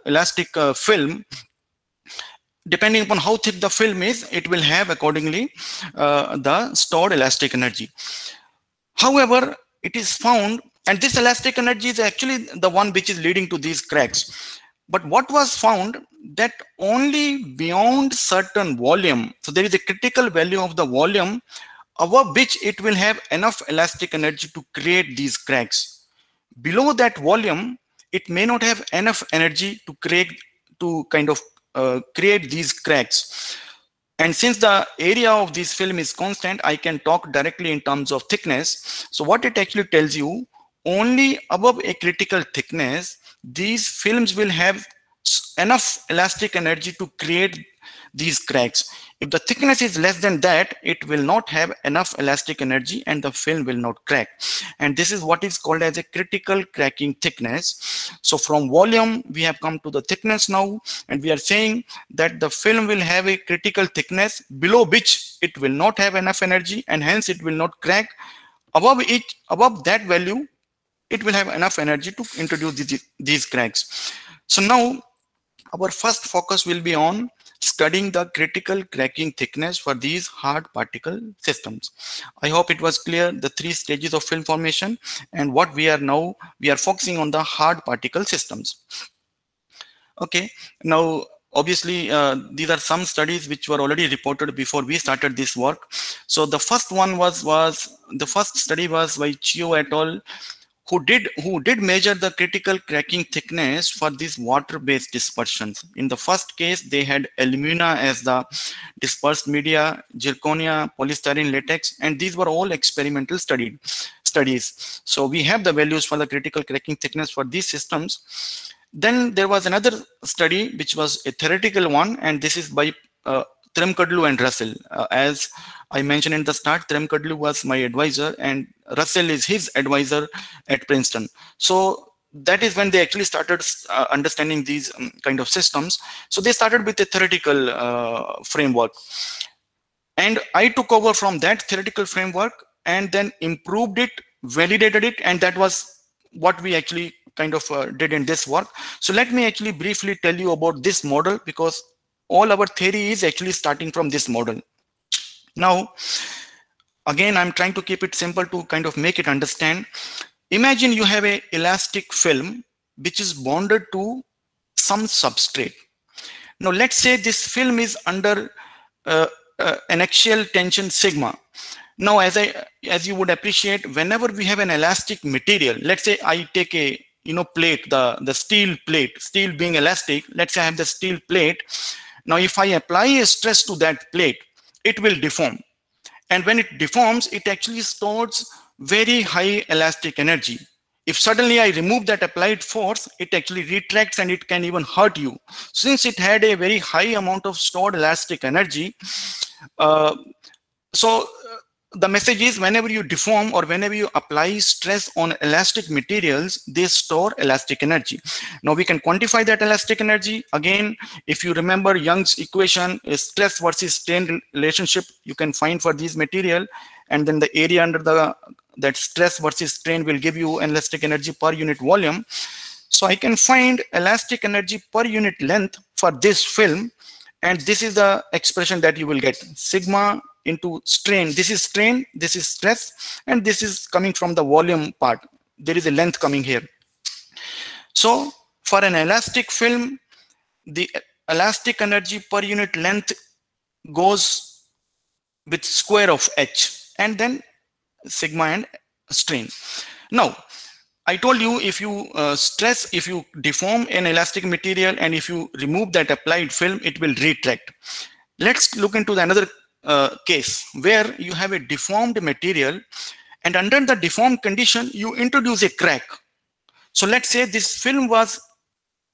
elastic film, depending upon how thick the film is, it will have accordingly the stored elastic energy. However, it is found, and this elastic energy is actually the one which is leading to these cracks. But what was found, that only beyond certain volume, so there is a critical value of the volume above which it will have enough elastic energy to create these cracks. Below that volume, it may not have enough energy to create these cracks. And since the area of this film is constant, I can talk directly in terms of thickness. So what it actually tells you, only above a critical thickness, these films will have enough elastic energy to create these cracks. If the thickness is less than that, it will not have enough elastic energy and the film will not crack. And this is what is called as a critical cracking thickness. So from volume, we have come to the thickness now, and we are saying that the film will have a critical thickness below which it will not have enough energy and hence it will not crack. Above that value, it will have enough energy to introduce these cracks. So now our first focus will be on studying the critical cracking thickness for these hard particle systems. I hope it was clear, the three stages of film formation, and what we are focusing on the hard particle systems. Okay, now obviously these are some studies which were already reported before we started this work. So the first one was the first study was by Chio et al., who did measure the critical cracking thickness for these water-based dispersions. In the first case, they had alumina as the dispersed media, zirconia, polystyrene, latex, and these were all experimental studies. So we have the values for the critical cracking thickness for these systems. Then there was another study which was a theoretical one, and this is by Tremkadlu and Russell. As I mentioned in the start, Tremkadlu was my advisor and Russell is his advisor at Princeton. So that is when they actually started understanding these kind of systems. So they started with a theoretical framework. And I took over from that theoretical framework and then improved it, validated it, and that was what we actually kind of did in this work. So let me actually briefly tell you about this model, because all our theory is actually starting from this model. Now, again, I'm trying to keep it simple to kind of make it understand. Imagine you have an elastic film which is bonded to some substrate. Now, let's say this film is under an axial tension sigma. Now, as you would appreciate, whenever we have an elastic material, let's say I take a plate, the steel plate, steel being elastic. Let's say I have the steel plate. Now, if I apply a stress to that plate, it will deform. And when it deforms, it actually stores very high elastic energy. If suddenly I remove that applied force, it actually retracts and it can even hurt you. Since it had a very high amount of stored elastic energy, so the message is, whenever you deform or whenever you apply stress on elastic materials, they store elastic energy. Now we can quantify that elastic energy. Again, if you remember Young's equation, is stress versus strain relationship you can find for this material, and then the area under the that stress versus strain will give you elastic energy per unit volume. So I can find elastic energy per unit length for this film, and this is the expression that you will get: sigma into strain. This is strain, this is stress, and this is coming from the volume part. There is a length coming here. So for an elastic film, the elastic energy per unit length goes with square of h, and then sigma and strain. Now I told you, if you if you deform an elastic material and if you remove that applied film, it will retract. Let's look into the another case where you have a deformed material, and under the deformed condition, you introduce a crack. So let's say this film was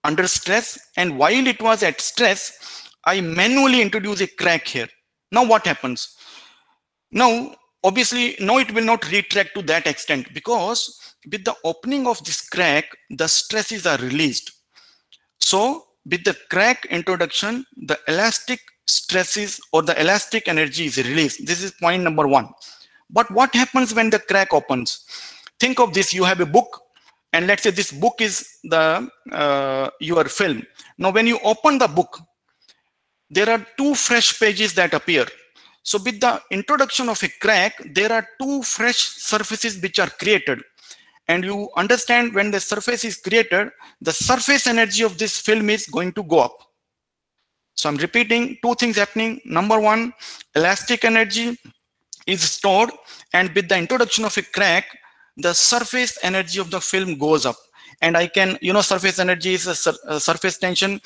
under stress, and while it was at stress, I manually introduce a crack here. Now what happens? Now, obviously, now it will not retract to that extent, because with the opening of this crack, the stresses are released. So with the crack introduction, the elastic stresses or the elastic energy is released. This is point number one. But what happens when the crack opens? Think of this: you have a book, and let's say this book is the your film. Now when you open the book, there are two fresh pages that appear. So with the introduction of a crack, there are two fresh surfaces which are created. And you understand, when the surface is created, the surface energy of this film is going to go up. So I'm repeating, two things happening. Number one, elastic energy is stored, and with the introduction of a crack, the surface energy of the film goes up. And I can, surface energy is a surface tension,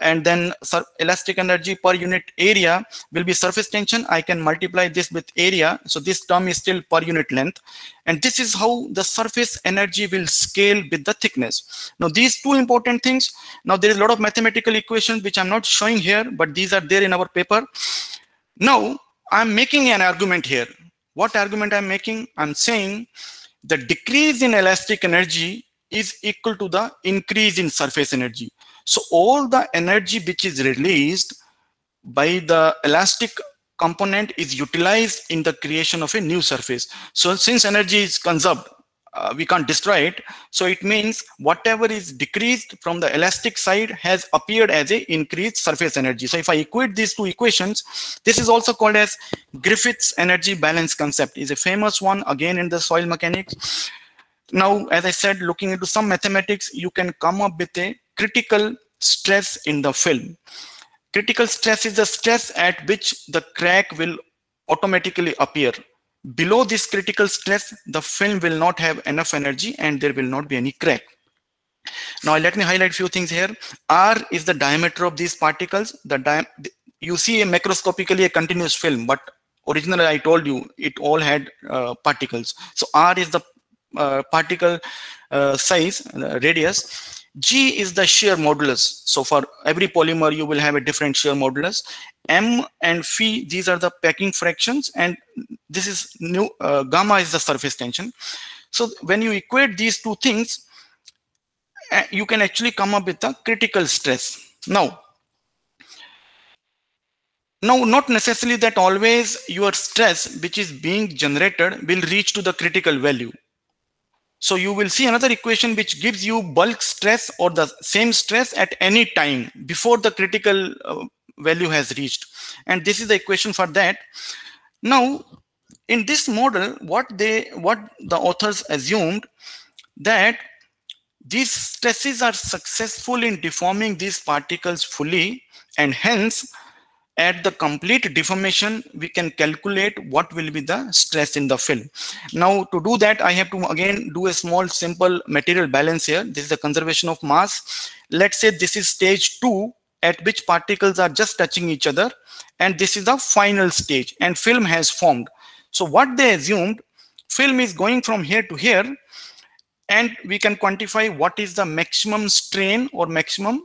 and then elastic energy per unit area will be surface tension. I can multiply this with area. So this term is still per unit length. And this is how the surface energy will scale with the thickness. Now, these two important things. Now, there is a lot of mathematical equations which I'm not showing here, but these are there in our paper. Now, I'm making an argument here. What argument I'm making? I'm saying the decrease in elastic energy is equal to the increase in surface energy. So all the energy which is released by the elastic component is utilized in the creation of a new surface. So since energy is conserved, we can't destroy it. So it means whatever is decreased from the elastic side has appeared as a increased surface energy. So if I equate these two equations, this is also called as Griffith's energy balance concept. Is a famous one again in the soil mechanics. Now, as I said, looking into some mathematics, you can come up with a critical stress in the film. Critical stress is the stress at which the crack will automatically appear. Below this critical stress, the film will not have enough energy and there will not be any crack. Now, let me highlight a few things here. R is the diameter of these particles. You see a macroscopically a continuous film, but originally I told you it all had particles. So R is the particle size, radius. G is the shear modulus. So for every polymer, you will have a different shear modulus. M and phi, these are the packing fractions, and this is gamma is the surface tension. So when you equate these two things, you can actually come up with the critical stress. Now, not necessarily that always your stress which is being generated will reach to the critical value. So you will see another equation which gives you bulk stress or the same stress at any time before the critical value has reached. And this is the equation for that. Now, in this model, what the authors assumed that these stresses are successful in deforming these particles fully, and hence at the complete deformation, we can calculate what will be the stress in the film. Now, to do that, I have to again do a small simple material balance here. This is the conservation of mass. Let's say this is stage 2, at which particles are just touching each other, and this is the final stage, and film has formed. So what they assumed, film is going from here to here, and we can quantify what is the maximum strain or maximum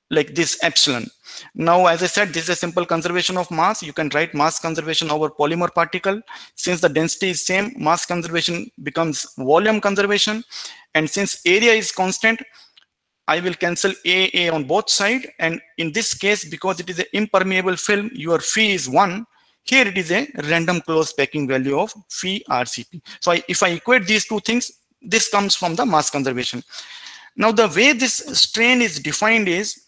like this epsilon. Now, as I said, this is a simple conservation of mass. You can write mass conservation over polymer particle. Since the density is same, mass conservation becomes volume conservation. And since area is constant, I will cancel A on both sides. And in this case, because it is an impermeable film, your phi is 1. Here it is a random close packing value of phi RCP. So if I equate these two things, this comes from the mass conservation. Now, the way this strain is defined is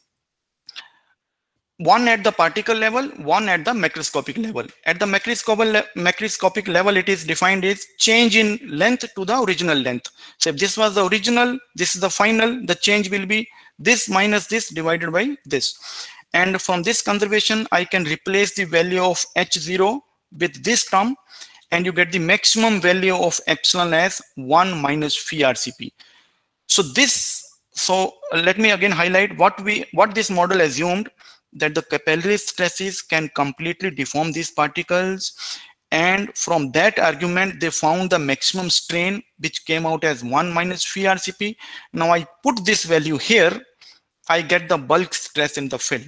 one at the particle level, one at the macroscopic level. At the macroscopic level, it is defined as change in length to the original length. So if this was the original, this is the final, the change will be this minus this divided by this. And from this conservation, I can replace the value of H0 with this term, and you get the maximum value of epsilon as 1 minus phi RCP. So let me again highlight what this model assumed, that the capillary stresses can completely deform these particles, and from that argument they found the maximum strain, which came out as 1 minus phi RCP. Now I put this value here, I get the bulk stress in the film.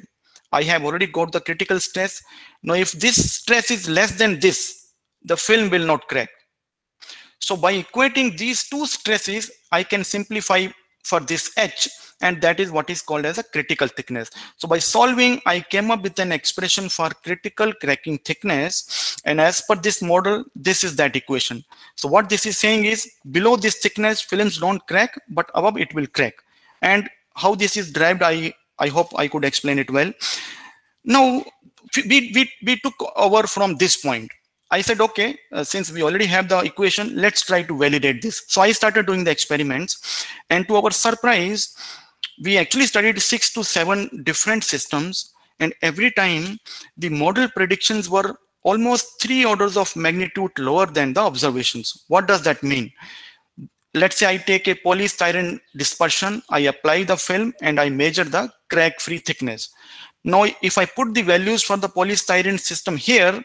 I have already got the critical stress. Now if this stress is less than this, the film will not crack. So by equating these two stresses, I can simplify for this H, and that is what is called as a critical thickness. So by solving, I came up with an expression for critical cracking thickness, and as per this model, this is that equation. So what this is saying is, below this thickness, films don't crack, but above it will crack. And how this is derived, I hope I could explain it well. Now, we took over from this point. I said, okay, since we already have the equation, let's try to validate this. So I started doing the experiments, and to our surprise, we actually studied 6 to 7 different systems, and every time the model predictions were almost 3 orders of magnitude lower than the observations. What does that mean? Let's say I take a polystyrene dispersion, I apply the film, and I measure the crack-free thickness. Now, if I put the values for the polystyrene system here,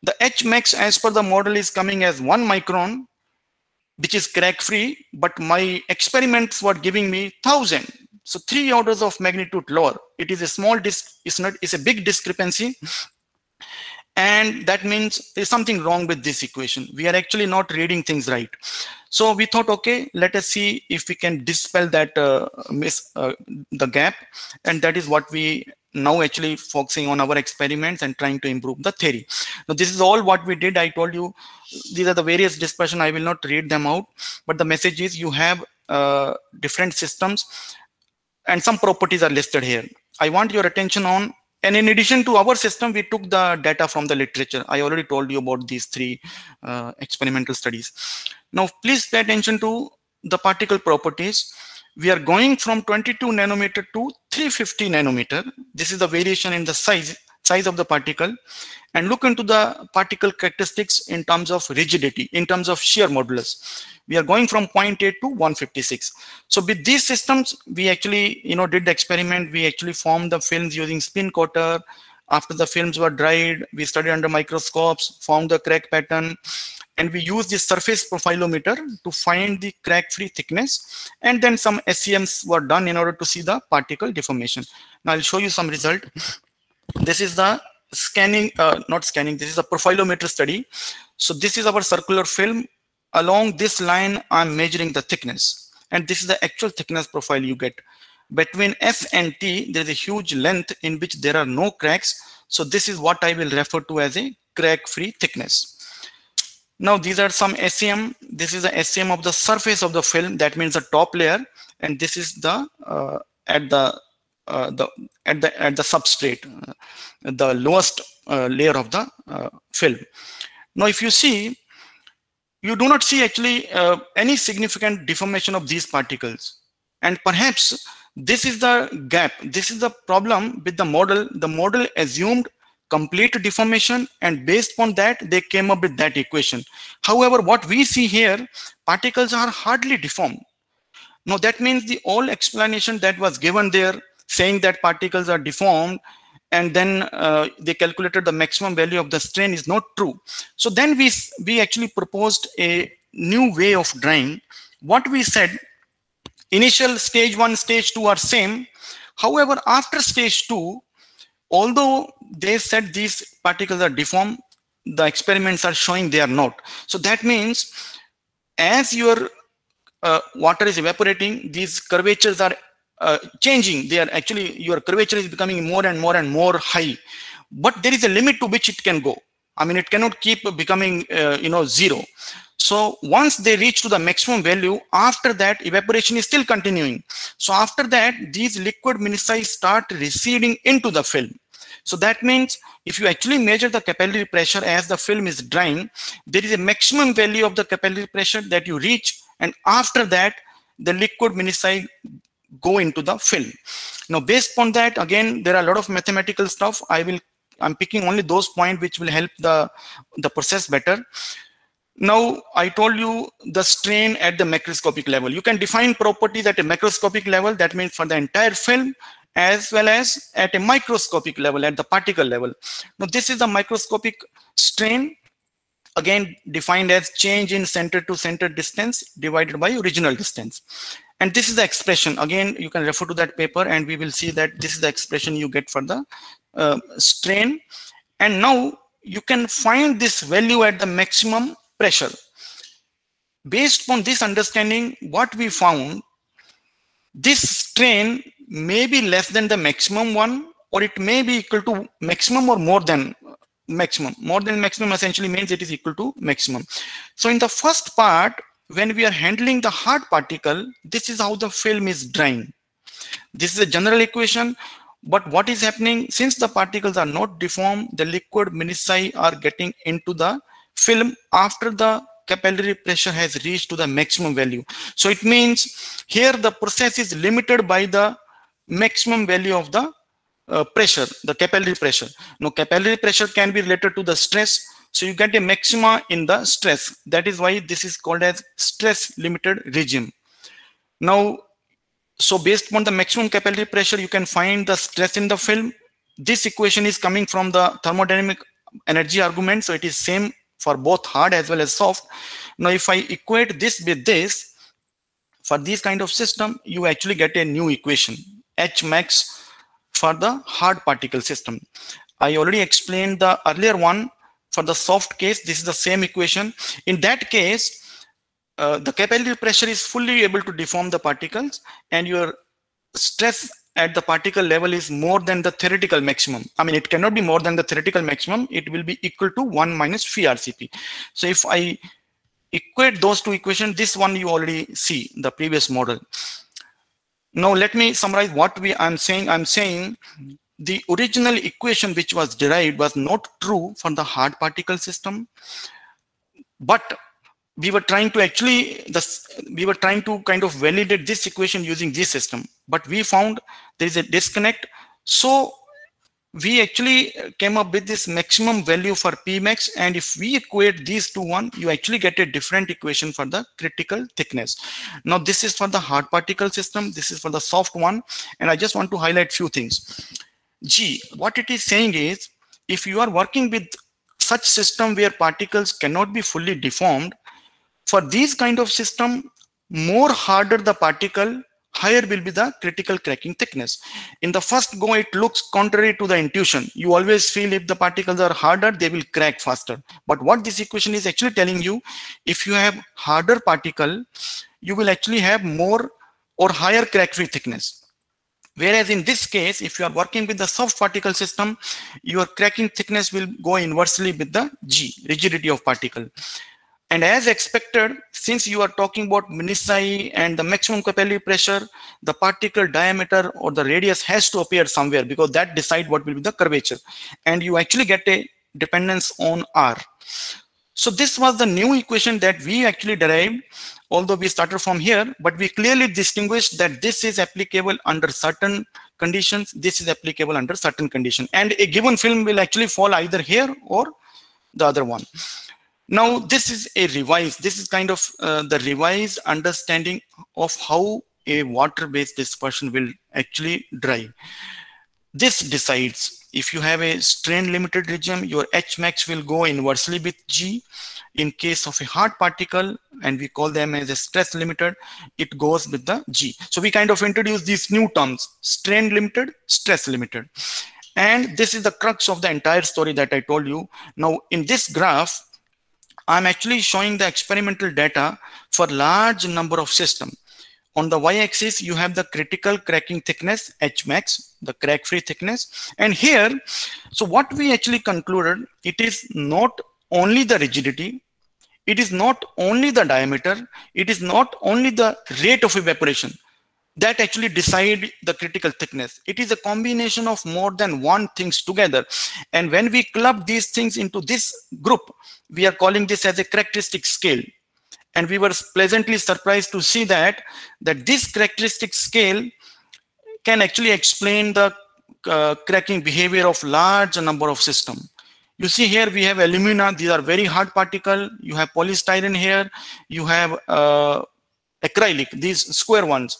the H max as per the model is coming as 1 micron, which is crack free, but my experiments were giving me 1000. So 3 orders of magnitude lower. It is a small it's a big discrepancy. And that means there's something wrong with this equation. We are actually not reading things right. So we thought, okay, let us see if we can dispel that the gap. And that is what we now actually focusing on our experiments and trying to improve the theory. Now, this is all what we did. I told you these are the various dispersion. I will not read them out, but the message is you have different systems and some properties are listed here. I want your attention on, and in addition to our system, we took the data from the literature. I already told you about these 3 experimental studies. Now, please pay attention to the particle properties. We are going from 22 nanometer to 350 nanometer. This is the variation in the size of the particle. And look into the particle characteristics in terms of rigidity, in terms of shear modulus. We are going from 0.8 to 156. So with these systems, we actually did the experiment. We actually formed the films using spin coater. After the films were dried, we studied under microscopes, found the crack pattern, and we used the surface profilometer to find the crack-free thickness, and then some SEMs were done in order to see the particle deformation. Now I'll show you some result. This is the scanning, this is a profilometer study. So this is our circular film. Along this line, I'm measuring the thickness, and this is the actual thickness profile you get. Between S and T, there is a huge length in which there are no cracks. So this is what I will refer to as a crack-free thickness. Now these are some SEM. This is the SEM of the surface of the film. That means the top layer, and this is the at the substrate, the lowest layer of the film. Now, if you see, you do not see actually any significant deformation of these particles, and perhaps this is the gap. This is the problem with the model. The model assumed complete deformation, and based upon that, they came up with that equation. However, what we see here, particles are hardly deformed. Now, that means the whole explanation that was given there, saying that particles are deformed, and then they calculated the maximum value of the strain, is not true. So then we actually proposed a new way of drawing. What we said, initial stage 1, stage 2 are same. However, after stage 2, although they said these particles are deformed, the experiments are showing they are not. So that means as your water is evaporating, these curvatures are changing. They are actually, your curvature is becoming more and more and more high, but there is a limit to which it can go. I mean, it cannot keep becoming zero. So once they reach to the maximum value, after that evaporation is still continuing. So after that, these liquid minici start receding into the film. So that means if you actually measure the capillary pressure as the film is drying, there is a maximum value of the capillary pressure that you reach, and after that the liquid minici go into the film. Now based on that, again there are a lot of mathematical stuff. I'm picking only those points which will help the process better. Now I told you the strain at the macroscopic level. You can define properties at a macroscopic level, that means for the entire film, as well as at a microscopic level, at the particle level. Now this is the microscopic strain, again defined as change in center to center distance divided by original distance. And this is the expression. Again, you can refer to that paper and we will see that this is the expression you get for the strain. And now you can find this value at the maximum pressure. Based on this understanding, what we found, this strain may be less than the maximum one, or it may be equal to maximum or more than maximum. More than maximum essentially means it is equal to maximum. So in the first part, when we are handling the hard particle, this is how the film is drying. This is a general equation, but what is happening, since the particles are not deformed, the liquid minici are getting into the film after the capillary pressure has reached to the maximum value. So it means here the process is limited by the maximum value of the pressure, the capillary pressure. Now capillary pressure can be related to the stress, so you get a maxima in the stress. That is why this is called as stress limited regime. Now, so based on the maximum capillary pressure, you can find the stress in the film. This equation is coming from the thermodynamic energy argument, so it is same for both hard as well as soft. Now if I equate this with this, for this kind of system, you actually get a new equation, H max, for the hard particle system. I already explained the earlier one. For the soft case, this is the same equation. In that case, the capillary pressure is fully able to deform the particles, and your stress at the particle level is more than the theoretical maximum. I mean, it cannot be more than the theoretical maximum. It will be equal to 1 minus phi RCP. So if I equate those two equations, this one you already see, the previous model. Now let me summarize what I'm saying. I'm saying the original equation which was derived was not true for the hard particle system, but we were trying to kind of validate this equation using this system, but we found there is a disconnect. So we actually came up with this maximum value for Pmax, and if we equate these two one, you actually get a different equation for the critical thickness. Now this is for the hard particle system, this is for the soft one, and I just want to highlight few things. G, what it is saying is, if you are working with such system where particles cannot be fully deformed, for these kind of system, more harder the particle, higher will be the critical cracking thickness. In the first go, it looks contrary to the intuition. You always feel if the particles are harder, they will crack faster. But what this equation is actually telling you, if you have harder particle, you will actually have more or higher crack free thickness. Whereas in this case, if you are working with the soft particle system, your cracking thickness will go inversely with the G, rigidity of particle. And as expected, since you are talking about minici and the maximum capillary pressure, the particle diameter or the radius has to appear somewhere, because that decides what will be the curvature. And you actually get a dependence on R. So this was the new equation that we actually derived, although we started from here, but we clearly distinguished that this is applicable under certain conditions, this is applicable under certain conditions. And a given film will actually fall either here or the other one. Now, this is a revised, this is kind of the revised understanding of how a water-based dispersion will actually dry. This decides if you have a strain limited regime, your H max will go inversely with G. In case of a hard particle, and we call them as a stress limited, it goes with the G. So we kind of introduce these new terms, strain limited, stress limited. And this is the crux of the entire story that I told you. Now in this graph, I'm actually showing the experimental data for large number of systems. On the y-axis, you have the critical cracking thickness, H max, the crack-free thickness. And here, so what we actually concluded, it is not only the rigidity, it is not only the diameter, it is not only the rate of evaporation that actually decide the critical thickness. It is a combination of more than one things together. And when we club these things into this group, we are calling this as a characteristic scale. And we were pleasantly surprised to see that this characteristic scale can actually explain the cracking behavior of large number of systems. You see here we have alumina. These are very hard particle. You have polystyrene here. You have acrylic, these square ones.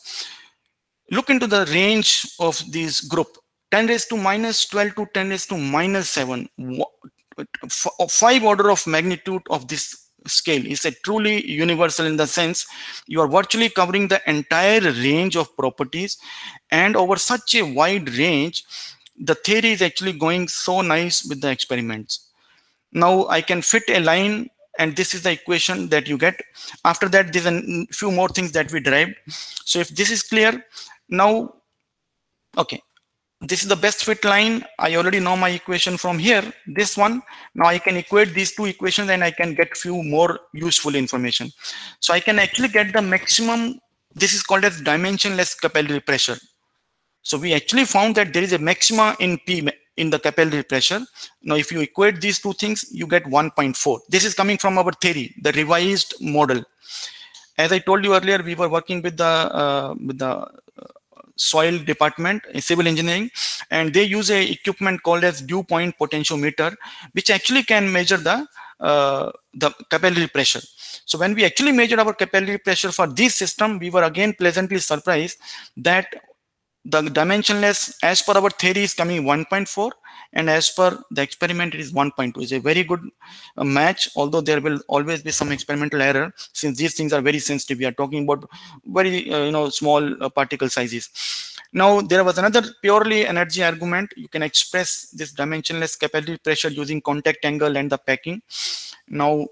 Look into the range of this group. 10 raised to minus 12 to 10 raised to minus 7. 5 order of magnitude of this scale is a truly universal in the sense you are virtually covering the entire range of properties, and over such a wide range the theory is actually going so nice with the experiments. Now I can fit a line, and this is the equation that you get. After that, there's a few more things that we derived. So if this is clear, now okay, this is the best fit line. I already know my equation from here, this one. Now I can equate these two equations and I can get few more useful information. So I can actually get the maximum. This is called as dimensionless capillary pressure. So we actually found that there is a maxima in P in the capillary pressure. Now if you equate these two things, you get 1.4. This is coming from our theory, the revised model. As I told you earlier, we were working with the soil department, civil engineering, and they use a equipment called as dew point potentiometer, which actually can measure the capillary pressure. So when we actually measured our capillary pressure for this system, we were again pleasantly surprised that the dimensionless, as per our theory, is coming 1.4, and as per the experiment it is 1.2. It's a very good match, although there will always be some experimental error since these things are very sensitive. We are talking about very small particle sizes. Now there was another purely energy argument. You can express this dimensionless capillary pressure using contact angle and the packing. Now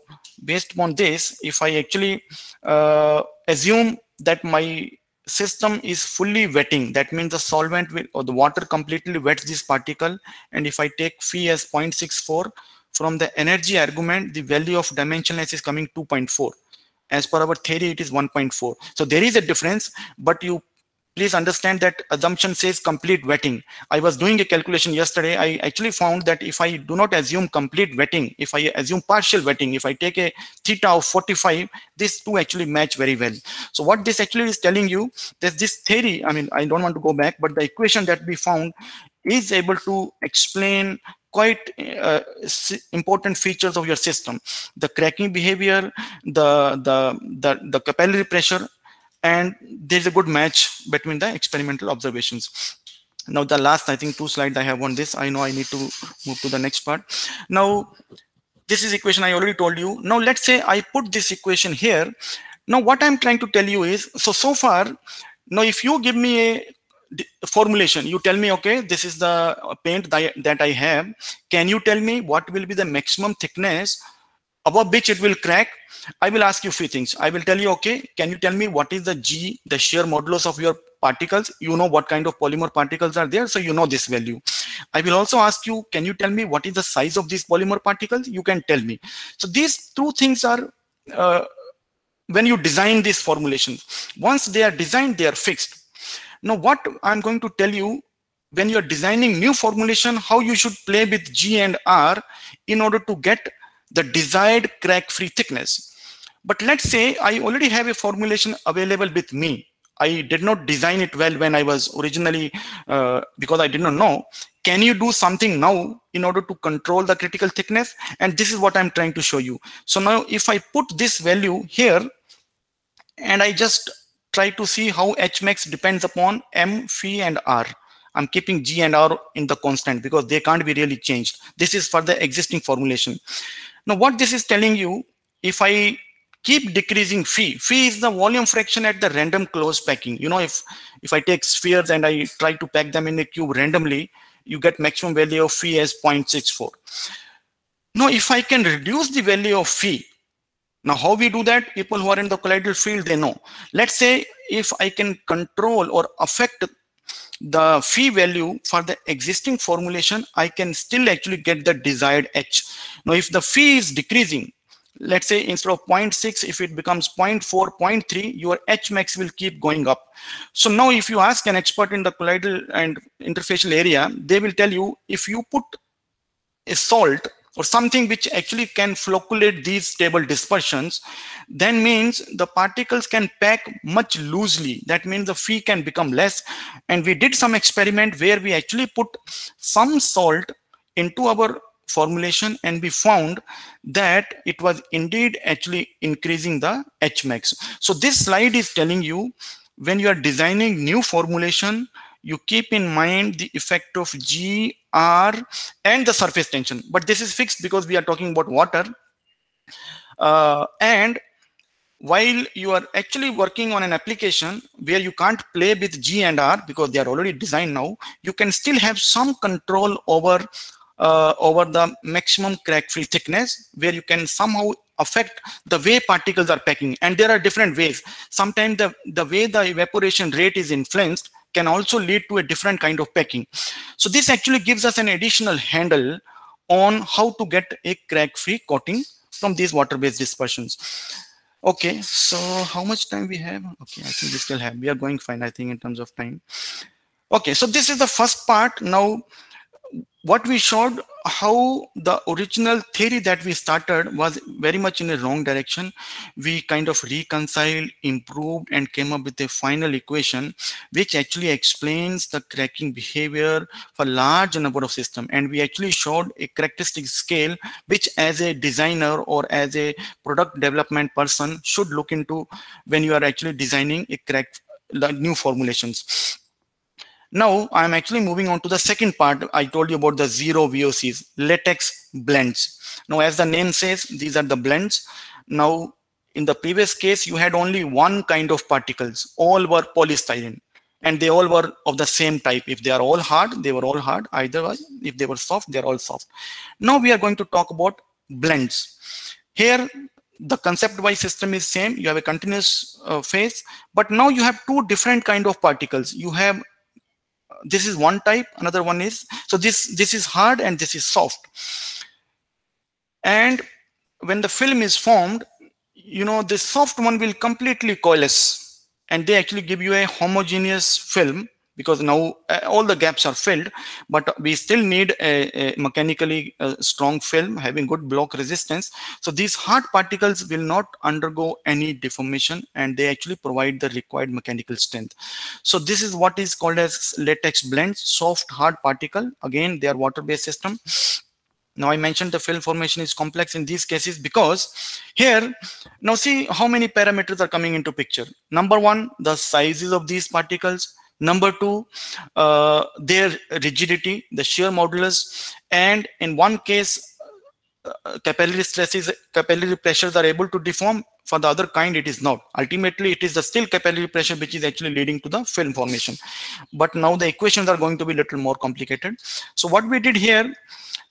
based upon this, if I actually assume that my system is fully wetting, that means the solvent will, or the water completely wets this particle, and if I take phi as 0.64, from the energy argument the value of dimensionless is coming 2.4. As per our theory it is 1.4. So there is a difference, but you please understand that assumption says complete wetting. I was doing a calculation yesterday. I actually found that if I do not assume complete wetting, if I assume partial wetting, if I take a theta of 45, these two actually match very well. So what this actually is telling you, that this theory, I mean, I don't want to go back, but the equation that we found is able to explain quite important features of your system: the cracking behavior, the capillary pressure, and there's a good match between the experimental observations. Now the last, I think, 2 slides I have on this. I know I need to move to the next part. Now this is equation I already told you. Now let's say I put this equation here. Now what I'm trying to tell you is, so far, now if you give me a formulation, you tell me, okay, this is the paint that I have. Can you tell me what will be the maximum thickness above which it will crack? I will ask you a few things. I will tell you, okay, can you tell me what is the G, the shear modulus of your particles? You know what kind of polymer particles are there, so you know this value. I will also ask you, can you tell me what is the size of these polymer particles? You can tell me. So these two things are, when you design these formulations, once they are designed, they are fixed. Now what I'm going to tell you, when you're designing new formulation, how you should play with G and R in order to get the desired crack-free thickness. But let's say I already have a formulation available with me. I did not design it well when I was originally, because I did not know. Can you do something now in order to control the critical thickness? And this is what I'm trying to show you. So now if I put this value here, and I just try to see how H max depends upon M, phi, and R. I'm keeping G and R in the constant because they can't be really changed. This is for the existing formulation. Now what this is telling you, if I keep decreasing phi is the volume fraction at the random close packing. You know, if I take spheres and I try to pack them in a cube randomly, you get maximum value of phi as 0.64. Now if I can reduce the value of phi, now how we do that, people who are in the colloidal field, they know. Let's say if I can control or affect the phi value for the existing formulation, I can still actually get the desired H. Now if the phi is decreasing, let's say instead of 0.6, if it becomes 0.4, 0.3, your H max will keep going up. So now if you ask an expert in the colloidal and interfacial area, they will tell you, if you put a salt or something which actually can flocculate these stable dispersions, then means the particles can pack much loosely. That means the phi can become less. And we did some experiment where we actually put some salt into our formulation, and we found that it was indeed actually increasing the H max. So this slide is telling you, when you are designing new formulation, you keep in mind the effect of G, R, and the surface tension. But this is fixed because we are talking about water. And while you are actually working on an application where you can't play with G and R because they are already designed now, you can still have some control over the maximum crack-free thickness, where you can somehow affect the way particles are packing. And there are different ways. Sometimes the way the evaporation rate is influenced can also lead to a different kind of packing. So this actually gives us an additional handle on how to get a crack-free coating from these water-based dispersions. Okay, so how much time we have? Okay, I think we still have. We are going fine, I think, in terms of time. Okay, so this is the first part. Now, what we showed, how the original theory that we started was very much in a wrong direction. We kind of reconciled, improved, and came up with a final equation which actually explains the cracking behavior for large number of systems. And we actually showed a characteristic scale which, as a designer or as a product development person, should look into when you are actually designing a new formulations. Now I'm actually moving on to the second part. I told you about the zero VOCs, latex blends. Now, as the name says, these are the blends. Now, in the previous case, you had only one kind of particles. All were polystyrene, and they all were of the same type. If they are all hard, they were all hard. Either if they were soft, they're all soft. Now we are going to talk about blends. Here, the concept-wise system is same. You have a continuous phase, but now you have two different kind of particles. You have, this is one type, another one is, so this is hard and this is soft. And when the film is formed, you know, the soft one will completely coalesce, and they actually give you a homogeneous film, because now all the gaps are filled, but we still need a mechanically strong film having good block resistance. So these hard particles will not undergo any deformation, and they actually provide the required mechanical strength. So this is what is called as latex blends, soft hard particle. Again, they are water-based system. Now I mentioned the film formation is complex in these cases because here, now see how many parameters are coming into picture. Number one, the sizes of these particles. Number two, their rigidity, the shear modulus, and in one case, capillary stresses, capillary pressures are able to deform. For the other kind, it is not. Ultimately, it is the still capillary pressure which is actually leading to the film formation. But now the equations are going to be a little more complicated. So what we did here,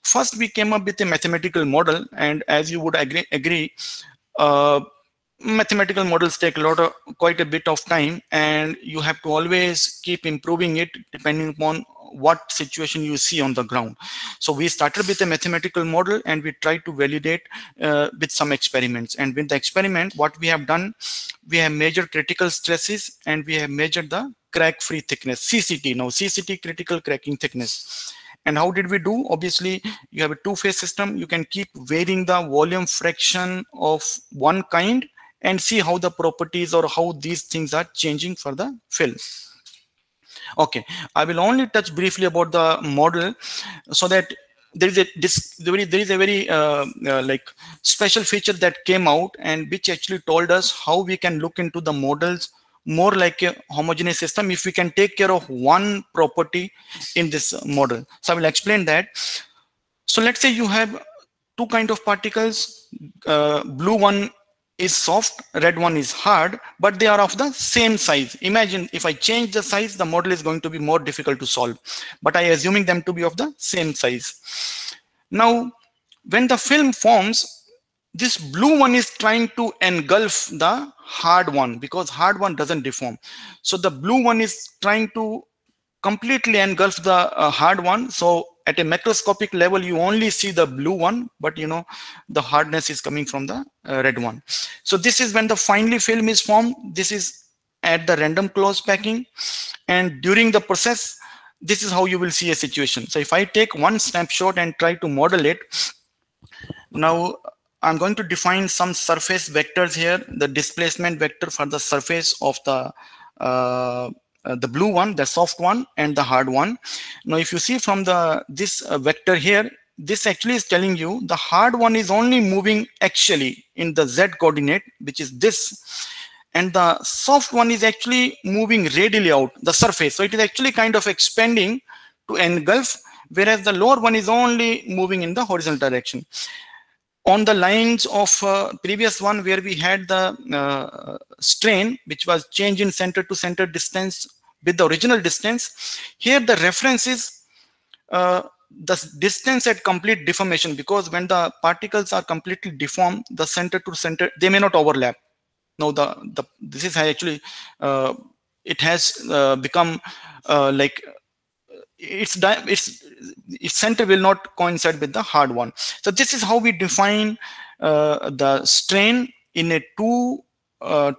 first we came up with a mathematical model, and as you would agree, mathematical models take quite a bit of time, and you have to always keep improving it depending upon what situation you see on the ground. So we started with a mathematical model, and we tried to validate with some experiments. And with the experiment, what we have done, we have measured critical stresses, and we have measured the crack-free thickness, CCT. Now CCT, critical cracking thickness. And how did we do? Obviously, you have a two-phase system. You can keep varying the volume fraction of one kind and see how the properties or how these things are changing for the film. Okay, I will only touch briefly about the model, so that there is a very like special feature that came out, and which actually told us how we can look into the models more like a homogeneous system if we can take care of one property in this model. So I will explain that. So let's say you have two kind of particles. Blue one is soft, red one is hard, but they are of the same size. Imagine if I change the size, the model is going to be more difficult to solve, but I assuming them to be of the same size. Now, when the film forms, this blue one is trying to engulf the hard one because hard one doesn't deform. So the blue one is trying to completely engulf the hard one. So at a macroscopic level, you only see the blue one, but you know the hardness is coming from the red one. So this is when the finely film is formed. This is at the random close packing, and during the process, this is how you will see a situation. So if I take one snapshot and try to model it, now I'm going to define some surface vectors here, the displacement vector for the surface of the blue one, the soft one, and the hard one. Now if you see from the this vector here, this actually is telling you the hard one is only moving actually in the z coordinate, which is this, and the soft one is actually moving radially out the surface. So it is actually kind of expanding to engulf, whereas the lower one is only moving in the horizontal direction. On the lines of previous one where we had the strain, which was change in center to center distance with the original distance, here the reference is the distance at complete deformation, because when the particles are completely deformed, the center to center, they may not overlap. Now this is actually it has become like its center will not coincide with the hard one. So this is how we define the strain in a two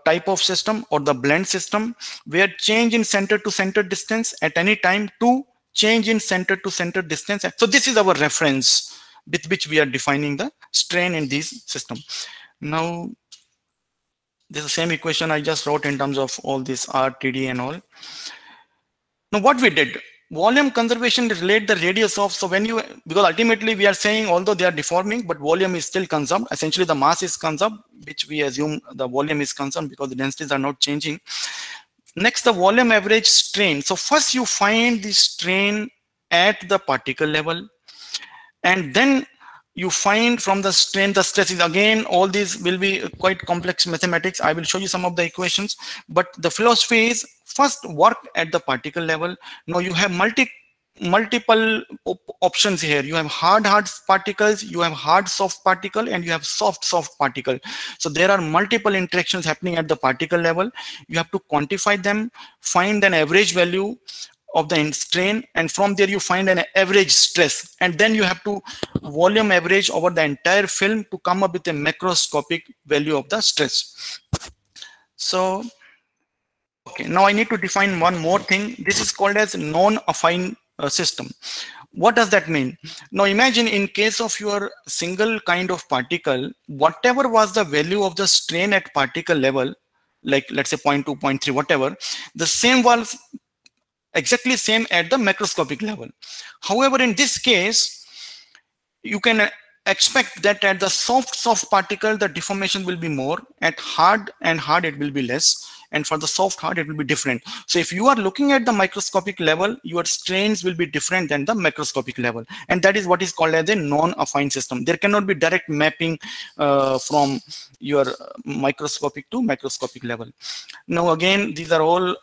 type of system, or the blend system, where change in center to center distance at any time to change in center to center distance. So this is our reference with which we are defining the strain in this system. Now this is the same equation I just wrote in terms of all this R, TD and all. Now what we did, volume conservation relate the radius of, so when you, because ultimately we are saying although they are deforming, but volume is still conserved. Essentially the mass is conserved, which we assume the volume is conserved because the densities are not changing. Next, the volume average strain. So first you find the strain at the particle level, and then you find from the strain the stresses. Again, all these will be quite complex mathematics. I will show you some of the equations, but the philosophy is first work at the particle level. Now you have multiple options here. You have hard particles, you have hard soft particle, and you have soft particle. So there are multiple interactions happening at the particle level. You have to quantify them, find an average value of the strain, and from there you find an average stress, and then you have to volume average over the entire film to come up with a macroscopic value of the stress. So okay, now I need to define one more thing. This is called as non-affine system. What does that mean? Now imagine in case of your single kind of particle, whatever was the value of the strain at particle level, like let's say 0.2, 0.3, whatever, the same was exactly same at the macroscopic level. However, in this case, you can expect that at the soft particle, the deformation will be more. At hard it will be less. And for the soft hard, it will be different. So if you are looking at the microscopic level, your strains will be different than the macroscopic level. And that is what is called as a non-affine system. There cannot be direct mapping from your microscopic to macroscopic level. Now, again, these are all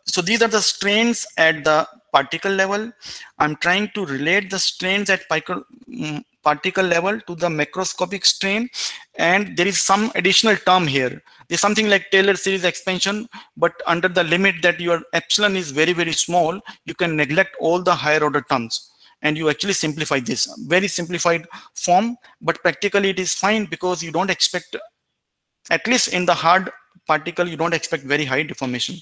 so these are the strains at the particle level. I'm trying to relate the strains at particle level to the macroscopic strain, and there is some additional term here. There's something like Taylor series expansion, but under the limit that your epsilon is very, very small, you can neglect all the higher order terms, and you actually simplify this. Very simplified form, but practically it is fine because you don't expect, at least in the hard particle, you don't expect very high deformation.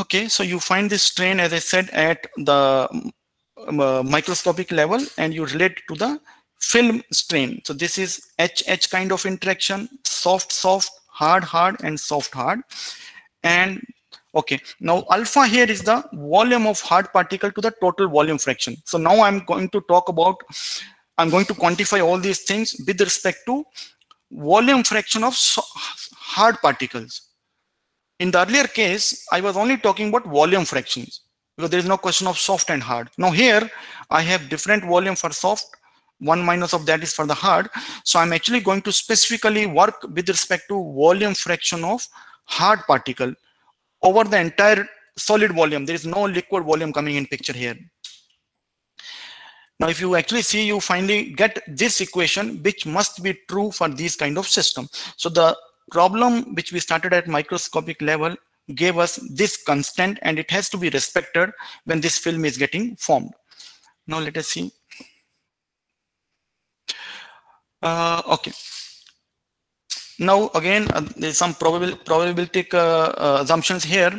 Okay, so you find this strain, as I said, at the microscopic level, and you relate to the film strain. So this is H kind of interaction, soft, hard, and soft, hard. And okay, now alpha here is the volume of hard particle to the total volume fraction. So now I'm going to quantify all these things with respect to volume fraction of hard particles. In the earlier case, I was only talking about volume fractions because there is no question of soft and hard. Now here, I have different volume for soft, 1 minus of that is for the hard. So I'm actually going to specifically work with respect to volume fraction of hard particle over the entire solid volume. There is no liquid volume coming in picture here. Now, if you actually see, you finally get this equation, which must be true for these kind of system. So the problem which we started at microscopic level gave us this constant, and it has to be respected when this film is getting formed. Now let us see. Okay. Now again, there's some probabilistic assumptions here.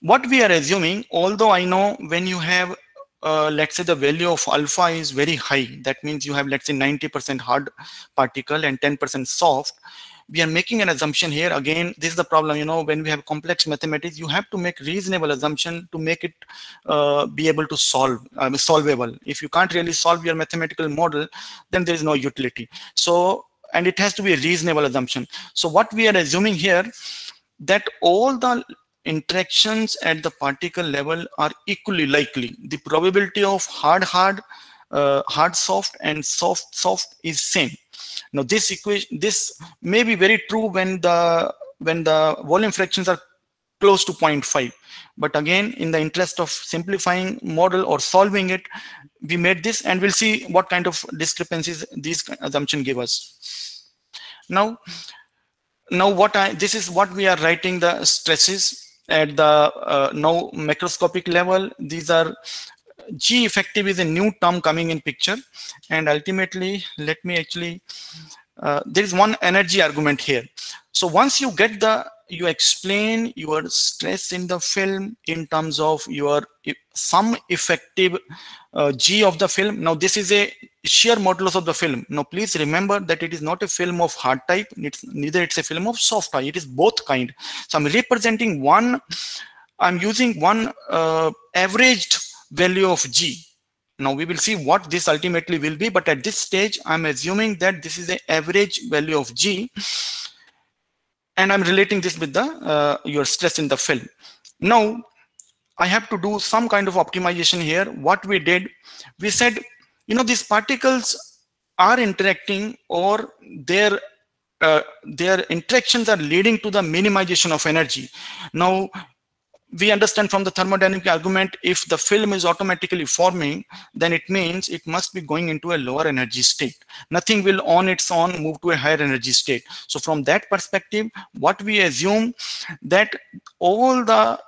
What we are assuming, although I know when you have let's say the value of alpha is very high, that means you have, let's say, 90% hard particle and 10% soft. We are making an assumption here. Again, this is the problem, when we have complex mathematics, you have to make reasonable assumption to make it be able to solvable. If you can't really solve your mathematical model, then there is no utility. So, and it has to be a reasonable assumption. So what we are assuming here, that all the interactions at the particle level are equally likely. The probability of hard soft and soft is same. Now this equation, this may be very true when the volume fractions are close to 0.5, but again, in the interest of simplifying model or solving it, we made this, and we'll see what kind of discrepancies these assumptions give us. Now this is what we are writing the stresses at the now macroscopic level. These are G effective is a new term coming in picture, and ultimately, let me actually there is one energy argument here. So once you get you explain your stress in the film in terms of your some effective G of the film. Now this is a shear modulus of the film. Now please remember that it is not a film of hard type, neither it's a film of soft type, it is both kind. So I'm representing one, I'm using one averaged value of G. Now we will see what this ultimately will be, but at this stage I'm assuming that this is the average value of G, and I'm relating this with the your stress in the film. Now I have to do some kind of optimization here. What we did, we said, these particles are interacting, or their interactions are leading to the minimization of energy. Now we understand from the thermodynamic argument, if the film is automatically forming, then it means it must be going into a lower energy state. Nothing will on its own move to a higher energy state. So from that perspective, what we assume, that all the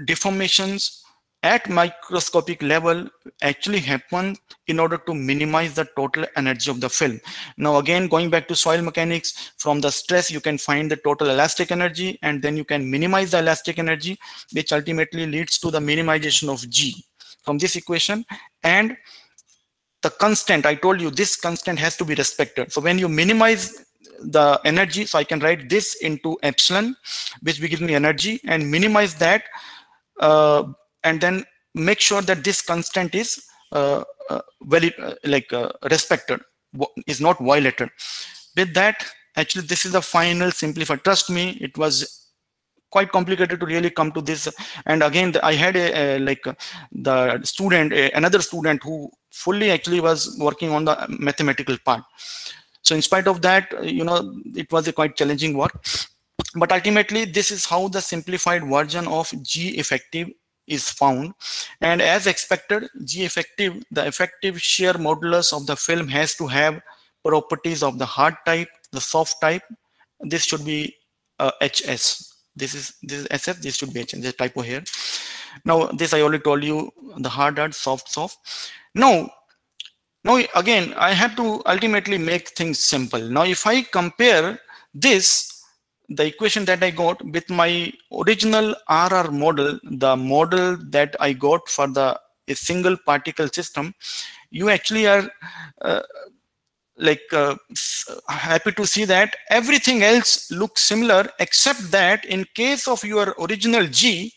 deformations at microscopic level actually happen in order to minimize the total energy of the film. Now again, going back to soil mechanics, from the stress you can find the total elastic energy, and then you can minimize the elastic energy, which ultimately leads to the minimization of G from this equation. And the constant, I told you, this constant has to be respected. So when you minimize the energy, so I can write this into epsilon, which will give me energy, and minimize that, and then make sure that this constant is respected, is not violated. With that, actually this is the final simplified. Trust me, it was quite complicated to really come to this. And again, I had the student, another student who fully actually was working on the mathematical part. So in spite of that, it was a quite challenging work. But ultimately, this is how the simplified version of G effective is found. And as expected, G effective, the effective shear modulus of the film, has to have properties of the hard type, the soft type. This should be HS. This is SF. This should be HS. There's a typo here. Now this I already told you, the hard, soft. Now again, I have to ultimately make things simple. Now if I compare this, the equation that I got, with my original RR model, the model that I got for a single particle system, you actually are happy to see that everything else looks similar, except that in case of your original G,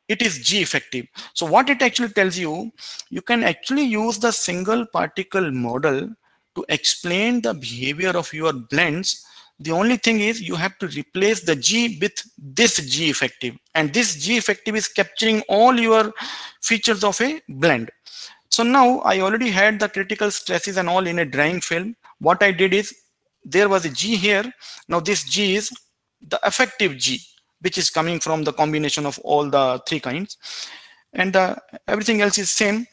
it is G effective. So what it actually tells you, you can actually use the single particle model to explain the behavior of your blends, The only thing is you have to replace the G with this G effective, and this G effective is capturing all your features of a blend. So now I already had the critical stresses and all in a drying film. What I did is there was a G here. Now this G is the effective G, which is coming from the combination of all the three kinds, and everything else is same.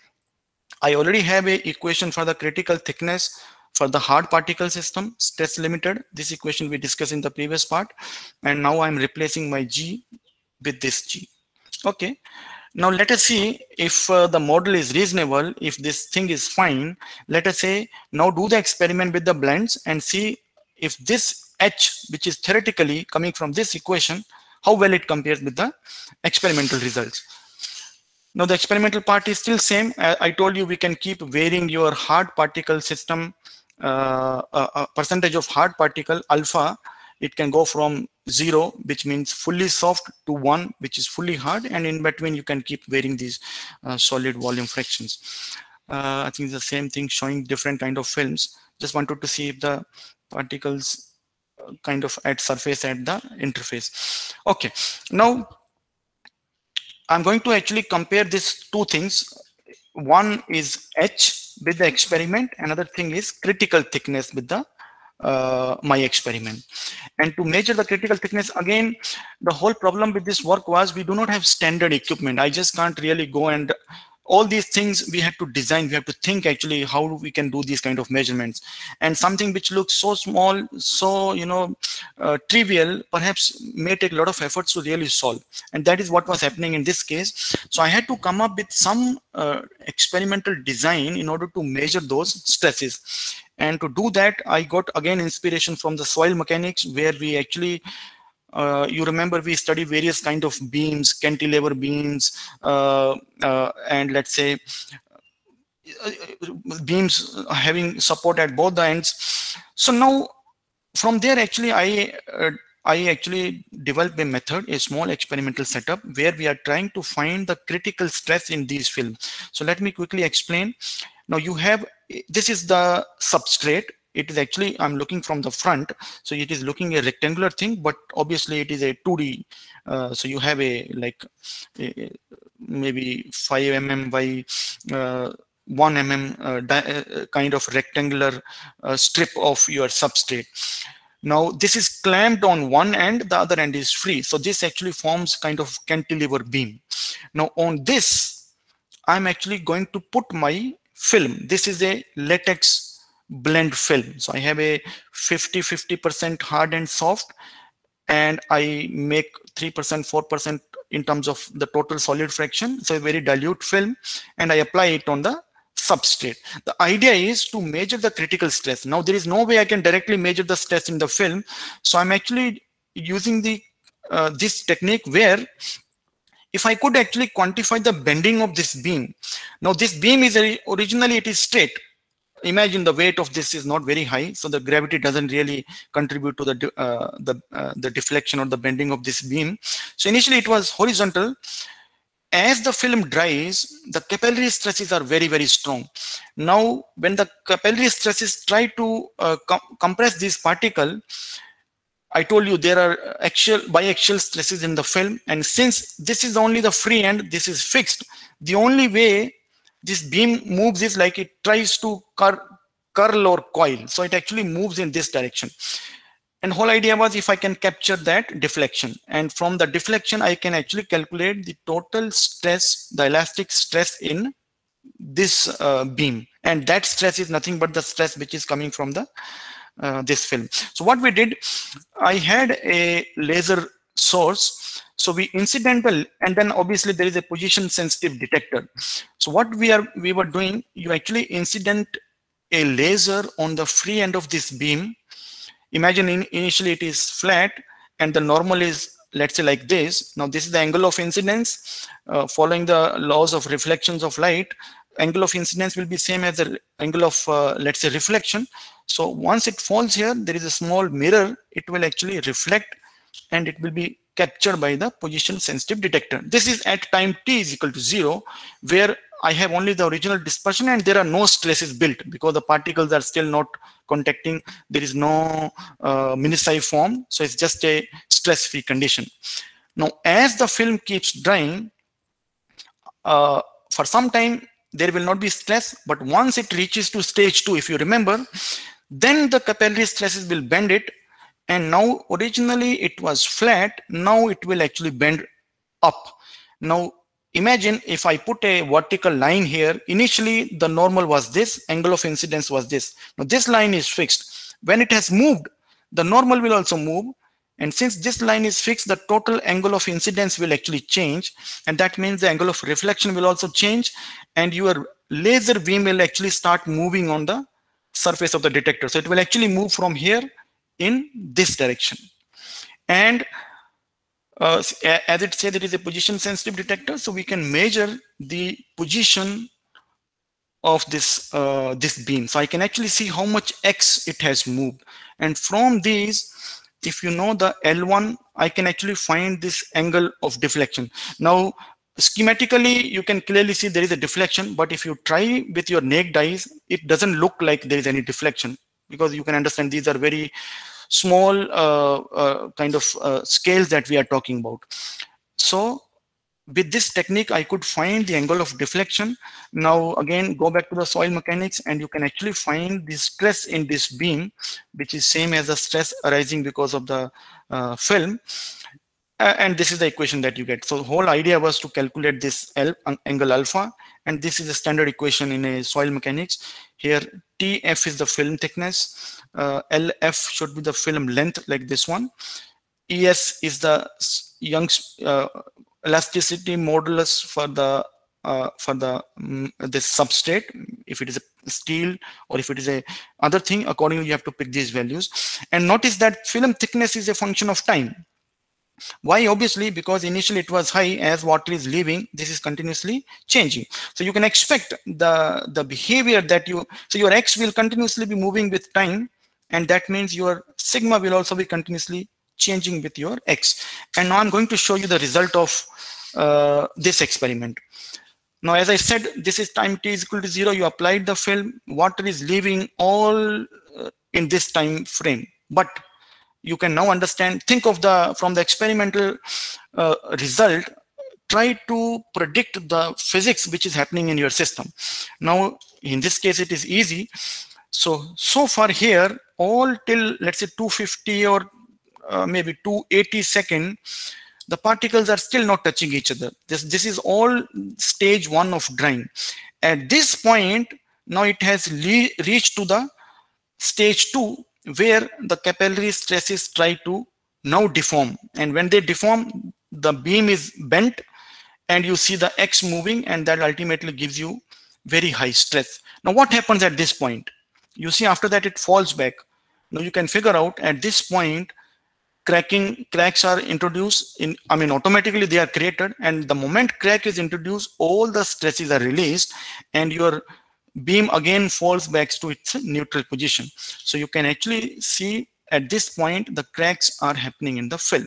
I already have a equation for the critical thickness for the hard particle system, stress limited. This equation we discussed in the previous part. And now I'm replacing my G with this G. Okay. Now let us see if the model is reasonable, if this thing is fine. Let us say now do the experiment with the blends and see if this H, which is theoretically coming from this equation, how well it compares with the experimental results. Now the experimental part is still same. I told you we can keep varying your hard particle system, percentage of hard particle alpha. It can go from 0, which means fully soft, to 1, which is fully hard, and in between you can keep varying these solid volume fractions. I think it's the same thing showing different kind of films. Just wanted to see if the particles kind of at surface at the interface. Okay, now I'm going to actually compare these two things. One is H with the experiment, another thing is critical thickness with the my experiment. And to measure the critical thickness, again, the whole problem with this work was we do not have standard equipment. I just can't really go and all these things we had to design. We have to think actually how we can do these kind of measurements, and something which looks so small, so trivial, perhaps may take a lot of efforts to really solve. And that is what was happening in this case. So I had to come up with some experimental design in order to measure those stresses. And to do that, I got again inspiration from the soil mechanics, where we actually you remember we study various kind of beams, cantilever beams, and let's say beams having support at both the ends. So now from there actually I actually developed a method, a small experimental setup, where we are trying to find the critical stress in these films. So let me quickly explain. Now you have, this is the substrate. It is actually, I'm looking from the front, so it is looking a rectangular thing, but obviously it is a 2D. So you have a like maybe 5 mm by 1 mm kind of rectangular strip of your substrate. Now this is clamped on one end, the other end is free. So this actually forms kind of cantilever beam. Now on this, I'm actually going to put my film. This is a latex blend film. So I have a 50% hard and soft, and I make 3%, 4% in terms of the total solid fraction. So a very dilute film, and I apply it on the substrate. The idea is to measure the critical stress. Now there is no way I can directly measure the stress in the film. So I'm actually using the this technique where if I could actually quantify the bending of this beam. Now this beam is originally it is straight. Imagine the weight of this is not very high, so the gravity doesn't really contribute to the deflection or the bending of this beam. So initially it was horizontal. As the film dries, the capillary stresses are very, very strong. Now when the capillary stresses try to compress this particle, I told you there are biaxial stresses in the film, and since this is only the free end, this is fixed. The only way this beam moves is like it tries to curl or coil. So it actually moves in this direction. And whole idea was if I can capture that deflection, and from the deflection I can actually calculate the total stress, the elastic stress in this beam, and that stress is nothing but the stress which is coming from the this film. So what we did, I had a laser source. So we incidental, and then obviously there is a position sensitive detector. So what we were doing, you actually incident a laser on the free end of this beam. Imagine initially it is flat and the normal is, let's say, like this. Now this is the angle of incidence. Following the laws of reflections of light, angle of incidence will be same as the angle of let's say reflection. So once it falls here, there is a small mirror. It will actually reflect and it will be captured by the position sensitive detector. This is at time t is equal to 0, where I have only the original dispersion and there are no stresses built because the particles are still not contacting. There is no mini-size form. So it's just a stress-free condition. Now, as the film keeps drying, uh, for some time, there will not be stress, but once it reaches to stage 2, if you remember, then the capillary stresses will bend it, and now originally it was flat, now it will actually bend up. Now imagine if I put a vertical line here, initially the normal was this, angle of incidence was this. Now this line is fixed. When it has moved, the normal will also move, and since this line is fixed, the total angle of incidence will actually change, and that means the angle of reflection will also change, and your laser beam will actually start moving on the surface of the detector. So it will actually move from here in this direction. And as it says, it is a position sensitive detector, so we can measure the position of this beam. So I can actually see how much x it has moved, and from these, if you know the L1, I can actually find this angle of deflection. Now schematically you can clearly see there is a deflection, but if you try with your naked eyes, it doesn't look like there is any deflection, because you can understand these are very small kind of scales that we are talking about. So with this technique, I could find the angle of deflection. Now again, go back to the soil mechanics, and you can actually find the stress in this beam, which is same as the stress arising because of the film. And this is the equation that you get. So the whole idea was to calculate this angle alpha, and this is a standard equation in a soil mechanics. Here TF is the film thickness, LF should be the film length, like this one. ES is the Young's elasticity modulus for the this substrate, if it is a steel or if it is a other thing. Accordingly, you have to pick these values. And notice that film thickness is a function of time. Why? Obviously, because initially it was high. As water is leaving, this is continuously changing. So you can expect the behavior that you, so your x will continuously be moving with time, and that means your sigma will also be continuously changing with your x. And now I'm going to show you the result of this experiment. Now, as I said, this is time t is equal to 0. You applied the film, water is leaving all in this time frame. But you can now understand, think of the, from the experimental result, try to predict the physics which is happening in your system. Now, in this case, it is easy. So far here, all till, let's say 250 or maybe 280 seconds, the particles are still not touching each other. This is all stage 1 of drying. At this point, now it has reached to the stage 2, where the capillary stresses try to now deform. And when they deform, the beam is bent and you see the X moving, and that ultimately gives you very high stress. Now what happens at this point? You see after that it falls back. Now you can figure out at this point, cracks are introduced in, I mean, automatically they are created, and the moment crack is introduced, all the stresses are released and your beam again falls back to its neutral position. So you can actually see at this point the cracks are happening in the film.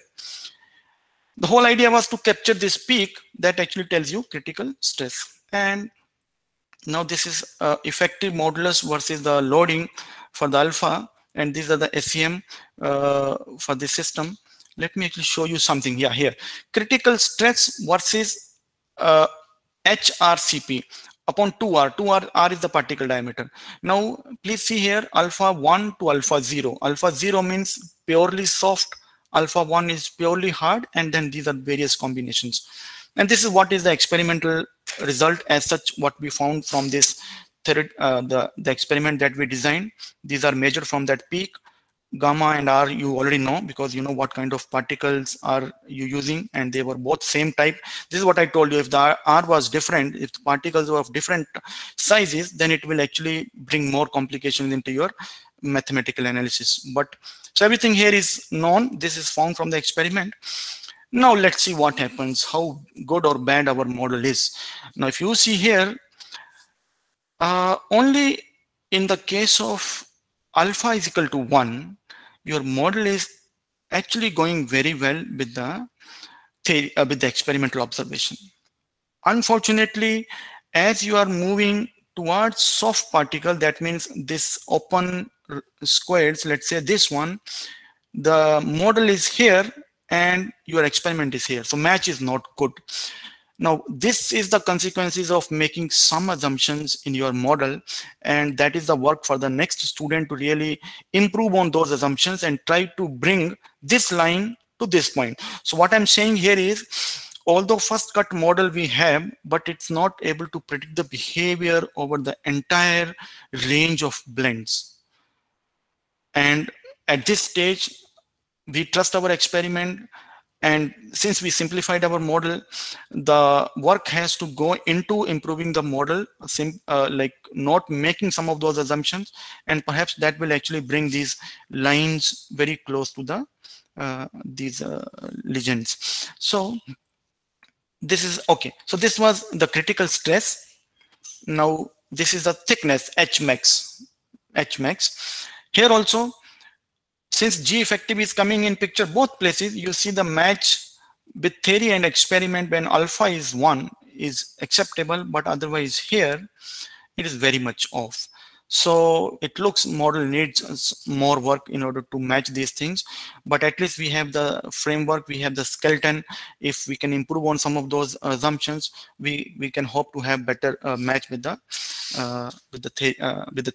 The whole idea was to capture this peak that actually tells you critical stress. And now this is effective modulus versus the loading for the alpha, and these are the SEM for this system. Let me actually show you something. Yeah, here, critical stress versus HRCP upon 2R. 2R is the particle diameter. Now please see here, alpha 1 to alpha 0. Alpha 0 means purely soft, alpha 1 is purely hard, and then these are various combinations. And this is what is the experimental result as such, what we found from this the experiment that we designed. These are measured from that peak. Gamma and R you already know, because you know what kind of particles are you using, and they were both same type. This is what I told you. If the R was different, if the particles were of different sizes, then it will actually bring more complications into your mathematical analysis. But so everything here is known. This is found from the experiment. Now let's see what happens, how good or bad our model is. Now if you see here, only in the case of alpha is equal to 1, your model is actually going very well with the experimental observation. Unfortunately, as you are moving towards soft particle, that means this open squares, let's say this one, the model is here and your experiment is here, so match is not good. Now this is the consequences of making some assumptions in your model, and that is the work for the next student to really improve on those assumptions and try to bring this line to this point. So what I'm saying here is, although first cut model we have, but it's not able to predict the behavior over the entire range of blends. And at this stage we trust our experiment, and since we simplified our model, the work has to go into improving the model, like not making some of those assumptions, and perhaps that will actually bring these lines very close to the these legends. So this is okay. So this was the critical stress. Now this is the thickness, Hmax. Here also, since G effective is coming in picture both places, you see the match with theory and experiment when alpha is 1 is acceptable, but otherwise here it is very much off. So it looks model needs more work in order to match these things, but at least we have the framework, we have the skeleton. If we can improve on some of those assumptions, we can hope to have better match with the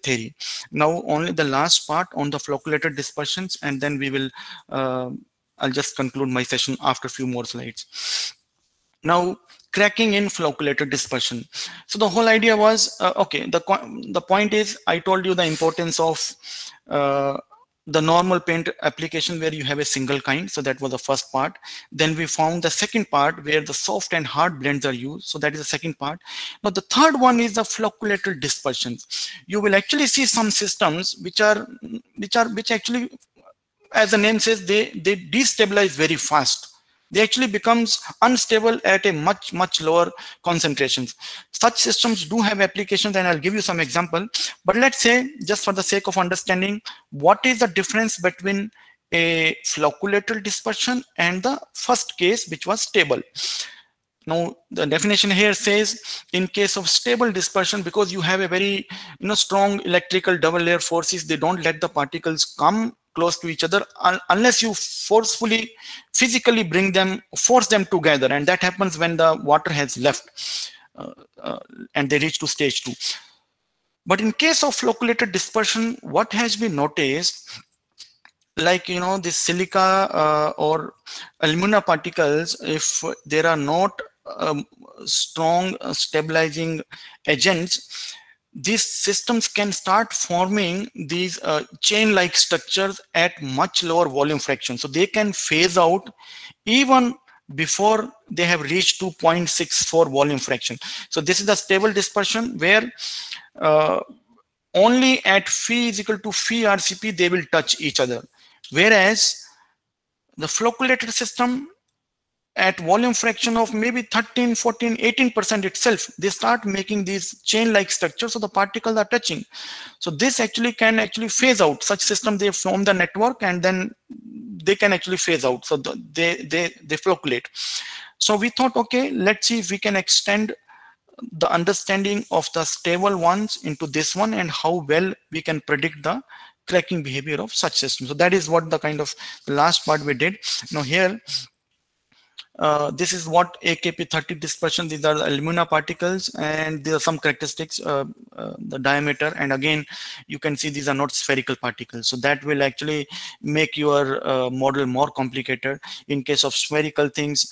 theory. Now only the last part on the flocculated dispersions, and then we will I'll just conclude my session after a few more slides. Now, cracking in flocculated dispersion. So the whole idea was, okay, the point is, I told you the importance of the normal paint application where you have a single kind. So that was the first part. Then we found the second part where the soft and hard blends are used. So that is the second part. Now the third one is the flocculated dispersion. You will actually see some systems which actually, as the name says, they destabilize very fast. They actually becomes unstable at a much lower concentrations. Such systems do have applications, and I'll give you some example. But let's say, just for the sake of understanding, what is the difference between a flocculated dispersion and the first case, which was stable. Now the definition here says, in case of stable dispersion, because you have a very strong electrical double layer forces, they don't let the particles come close to each other unless you forcefully physically force them together, and that happens when the water has left and they reach to stage 2. But in case of flocculated dispersion, what has been noticed, like this silica or alumina particles, if there are not strong stabilizing agents, these systems can start forming these chain-like structures at much lower volume fraction. So they can phase out even before they have reached 2.64 volume fraction. So this is the stable dispersion where only at phi is equal to phi RCP they will touch each other. Whereas the flocculated system, at volume fraction of maybe 13, 14, 18% itself, they start making these chain-like structures, so the particles are touching. So this actually can phase out. Such system, they form the network and then they can actually phase out. So they flocculate. So we thought, okay, let's see if we can extend the understanding of the stable ones into this one and how well we can predict the cracking behavior of such systems. So that is what the last part we did. Now here, this is what AKP30 dispersion. These are the alumina particles, and there are some characteristics, the diameter, and again you can see these are not spherical particles, so that will actually make your model more complicated. In case of spherical things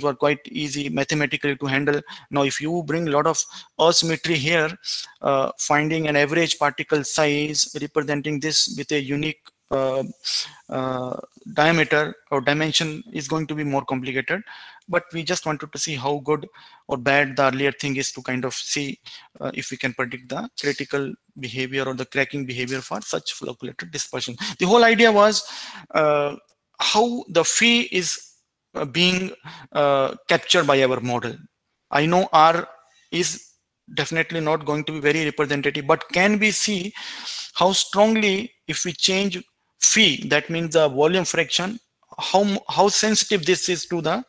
were quite easy mathematically to handle. Now if you bring a lot of asymmetry here, finding an average particle size representing this with a unique diameter or dimension is going to be more complicated. But we just wanted to see how good or bad the earlier thing is, to see if we can predict the critical behavior or the cracking behavior for such flocculated dispersion. The whole idea was how the phi is being captured by our model. I know R is definitely not going to be very representative, but can we see how strongly, if we change phi, that means the volume fraction, how sensitive this is to the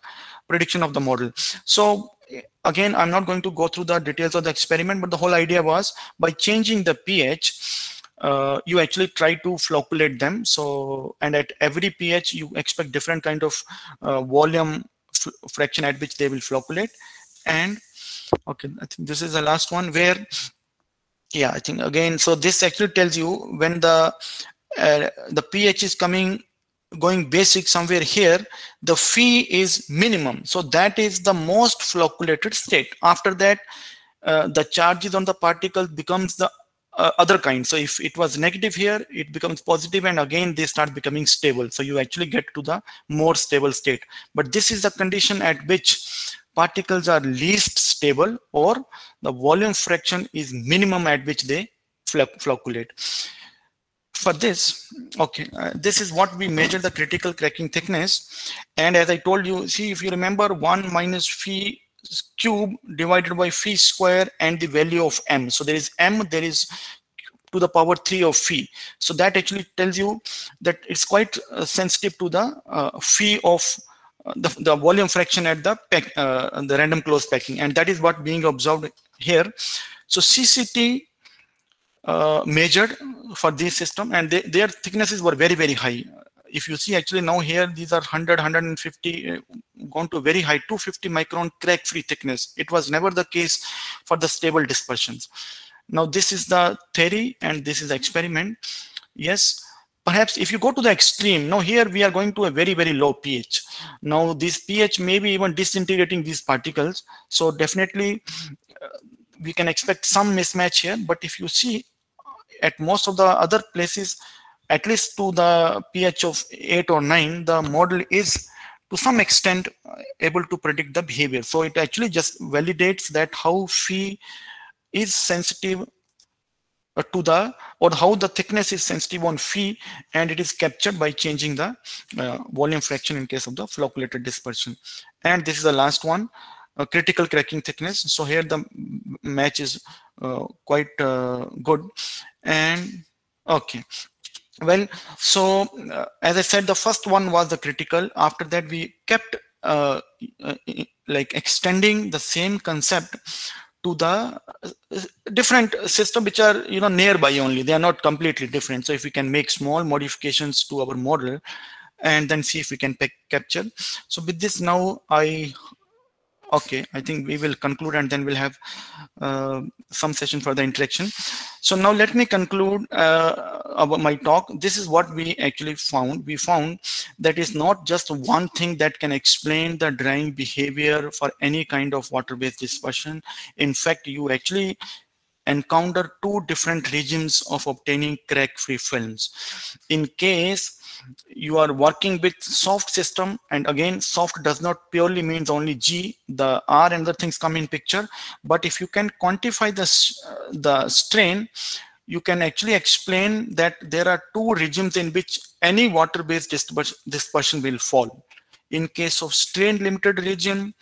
prediction of the model. So again, I'm not going to go through the details of the experiment, but the whole idea was by changing the pH, you actually try to flocculate them. So, and at every pH, you expect different kind of volume fraction at which they will flocculate. And okay, I think this is the last one where, yeah, I think again, so this actually tells you when the pH is going basic somewhere here, the phi is minimum. So that is the most flocculated state. After that, the charges on the particle becomes the other kind. So if it was negative here, it becomes positive, and again they start becoming stable. So you actually get to the more stable state. But this is the condition at which particles are least stable, or the volume fraction is minimum at which they flocculate. For this, okay, this is what we measure the critical cracking thickness. And as I told you, see, if you remember, 1 minus phi cube divided by phi square and the value of m. So there is m, there is to the power 3 of phi. So that actually tells you that it's quite sensitive to the phi of the volume fraction at the random close packing, and that is what being observed here. So CCT measured for this system, and their thicknesses were very, very high. If you see, actually now here, these are 100, 150, gone to very high, 250 micron crack free thickness. It was never the case for the stable dispersions. Now this is the theory and this is the experiment. Yes, perhaps if you go to the extreme, now here we are going to a very, very low pH. Now this pH may be even disintegrating these particles. So definitely we can expect some mismatch here. But if you see, at most of the other places, at least to the pH of 8 or 9, the model is to some extent able to predict the behavior. So it actually just validates that how phi is sensitive to the, or how the thickness is sensitive on phi, and it is captured by changing the volume fraction in case of the flocculated dispersion. And this is the last one, critical cracking thickness. So here the match is quite good. And okay, well, so as I said, the first one was the critical. After that, we kept like extending the same concept to the different system which are nearby only. They are not completely different. So if we can make small modifications to our model and then see if we can capture. So with this now okay, I think we will conclude and then we'll have some session for the interaction. So now let me conclude about my talk. This is what we actually found. We found that it's not just one thing that can explain the drying behavior for any kind of water-based dispersion. In fact, you actually encounter two different regimes of obtaining crack-free films. In case you are working with soft system, and again, soft does not purely means only G, the R and the things come in picture, but if you can quantify the strain, you can actually explain that there are two regimes in which any water-based dispersion will fall. In case of strain limited region,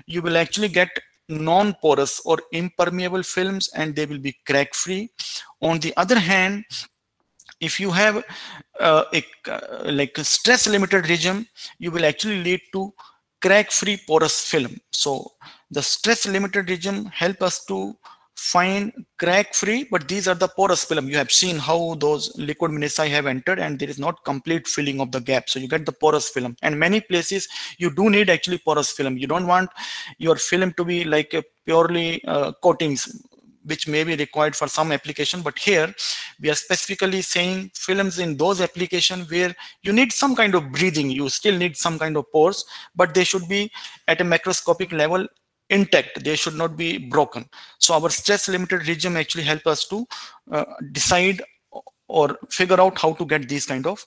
you will actually get non-porous or impermeable films and they will be crack free. On the other hand, if you have like a stress limited region, you will actually lead to crack free porous film. So the stress limited region help us to find crack free, but these are the porous film. You have seen how those liquid minisi have entered and there is not complete filling of the gap. So you get the porous film, and many places you do need actually porous film. You don't want your film to be like a purely coatings, which may be required for some application. But here we are specifically saying films in those applications where you need some kind of breathing, you still need some kind of pores, but they should be at a macroscopic level intact, they should not be broken. So our stress limited regime actually help us to decide or figure out how to get these kind of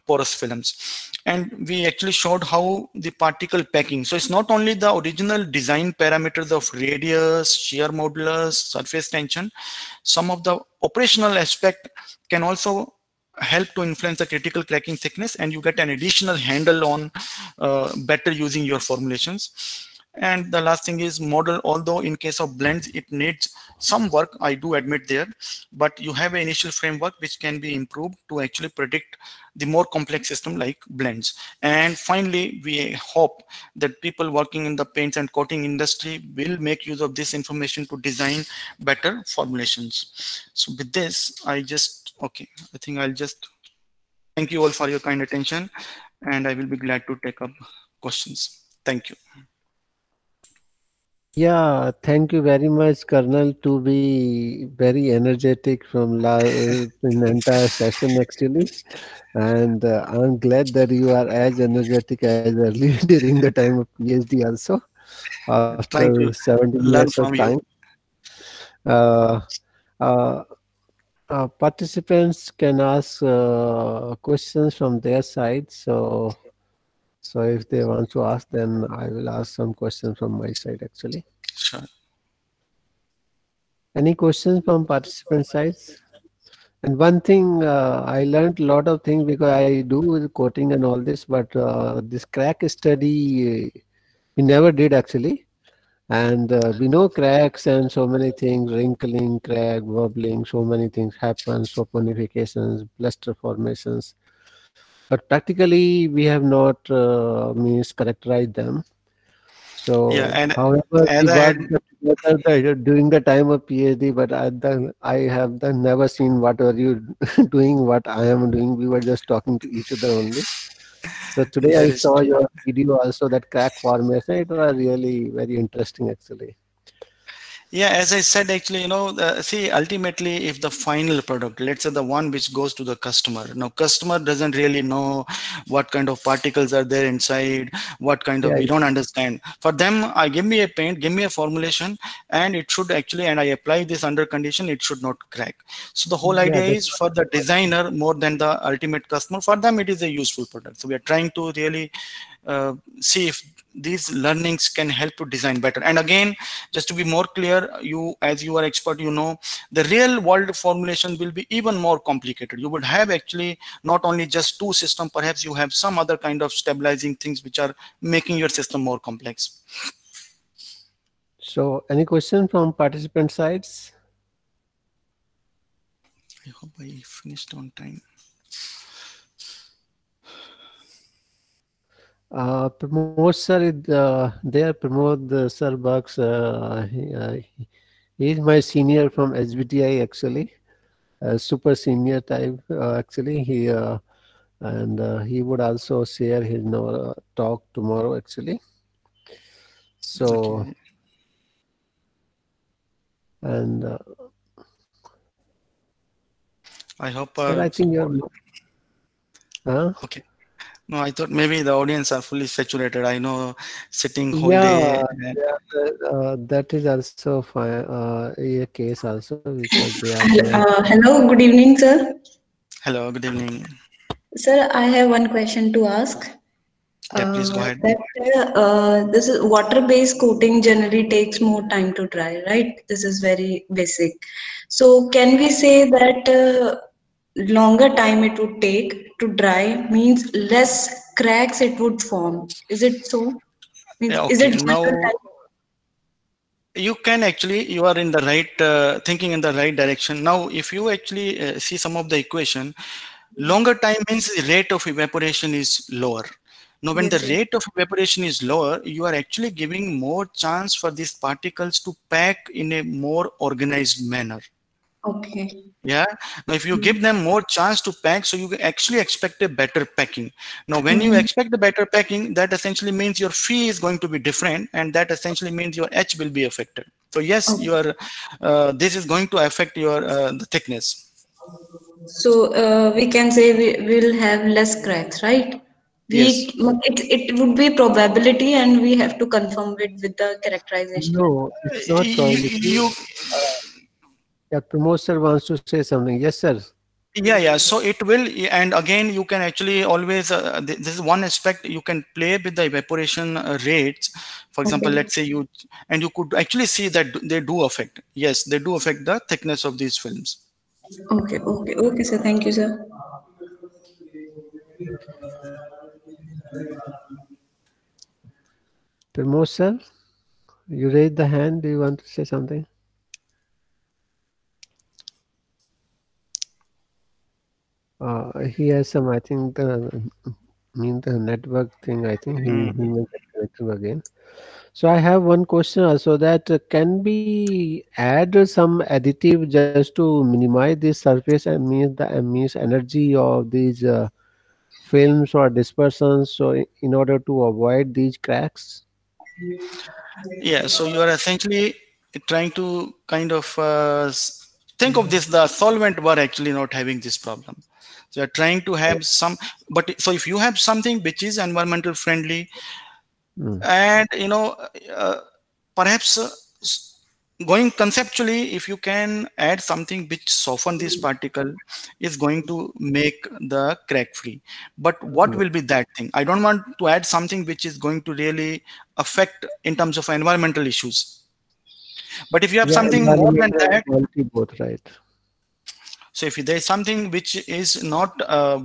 porous films. And we actually showed how the particle packing, so it's not only the original design parameters of radius, shear modulus, surface tension, some of the operational aspect can also help to influence the critical cracking thickness, and you get an additional handle on better using your formulations. And the last thing is model, although in case of blends it needs some work, I do admit there, but you have an initial framework which can be improved to actually predict the more complex system like blends. And finally, we hope that people working in the paints and coating industry will make use of this information to design better formulations. So with this, I think I'll just thank you all for your kind attention, and I will be glad to take up questions. Thank you. Yeah, thank you very much, Colonel, to be very energetic from in entire session actually. And I'm glad that you are as energetic as early during the time of PhD also, Trying after to 17 learn years of from time. you. Uh, uh, Participants can ask questions from their side. So if they want to ask, then I will ask some questions from my side actually. Sure. Any questions from participant sides? And one thing, I learned a lot of things because I do with coding and all this, but this crack study we never did actually. And we know cracks and so many things, wrinkling, crack, wobbling, so many things happen, saponifications, blister formations. But practically, we have not means characterized them. Yeah, So, and however, as we I had, worked together during the time of PhD, but I have then never seen what are you doing, what I am doing. We were just talking to each other only. So today I that is saw true. your video also that crack formation. It was really very interesting actually. Yeah, as I said, actually, see, ultimately, if the final product, let's say the one which goes to the customer, now customer doesn't really know what kind of particles are there inside, what kind of, Yeah, we don't understand. For them, I give me a paint, give me a formulation, and it should actually, and I apply this under condition, it should not crack. So the whole yeah, idea that's is for the designer more than the ultimate customer. For them, it is a useful product. So we are trying to really see if these learnings can help to design better. And again, just to be more clear, you as you are expert, the real world formulation will be even more complicated. You would have actually not only just two system, perhaps you have some other kind of stabilizing things which are making your system more complex. so. Any question from participant sides? I hope I finished on time. Pramod sir, there Pramod sir works. He is my senior from SBTI actually, super senior type actually. He would also share his talk tomorrow actually. So Okay, and I hope. sir, I think you're. Huh? Okay. No, I thought maybe the audience are fully saturated. I know sitting whole day. Yeah, yeah, that is also fine. A case also because they are there. Hello, good evening, sir. Hello, good evening. Sir, I have one question to ask. Yeah, please go ahead. This is water-based coating generally takes more time to dry, right? This is very basic. So, can we say that longer time it would take to dry means less cracks it would form? Is it so? Means Yeah, is it okay. just the Now time? you can actually, you are in the right, thinking in the right direction. Now, if you actually see some of the equation, longer time means the rate of evaporation is lower. Now, when the Yes, yes. rate of evaporation is lower, you are actually giving more chance for these particles to pack in a more organized manner. Okay. Yeah. Now, if you give them more chance to pack, so you actually expect a better packing. Now, when you Mm-hmm. expect the better packing, that essentially means your fee is going to be different, and that essentially means your H will be affected. So yes, Okay. your this is going to affect your the thickness. So we can say we will have less cracks, right? Yes. It would be probability, and we have to confirm it with the characterization. No, it's not probability. You Uh, yeah, Pramod sir wants to say something. Yes, sir. yeah, so it will, and again you can actually always this is one aspect you can play with the evaporation rates. For example, Okay. let's say you, and you could actually see that they do affect, yes, they do affect the thickness of these films. Okay. Okay. Okay, sir. Thank you, sir. Pramod sir. You raised the hand. Do you want to say something? He has some, I think, the network thing. I think he Mhm. will get connected again. So I have one question also, that can we add some additive just to minimize this surface and means energy of these films or dispersions, so in order to avoid these cracks? Yeah, so you are essentially trying to kind of think of this, the solvent were actually not having this problem. So you're trying to have some, but so if you have something which is environmental friendly, Mm, and uh, perhaps going conceptually, if you can add something which soften this particle, is going to make the crack free. But what yeah, will be that thing? I don't want to add something which is going to really affect in terms of environmental issues. But if you have yeah, something more than environmental and that, quality both, right? so if there is something which is not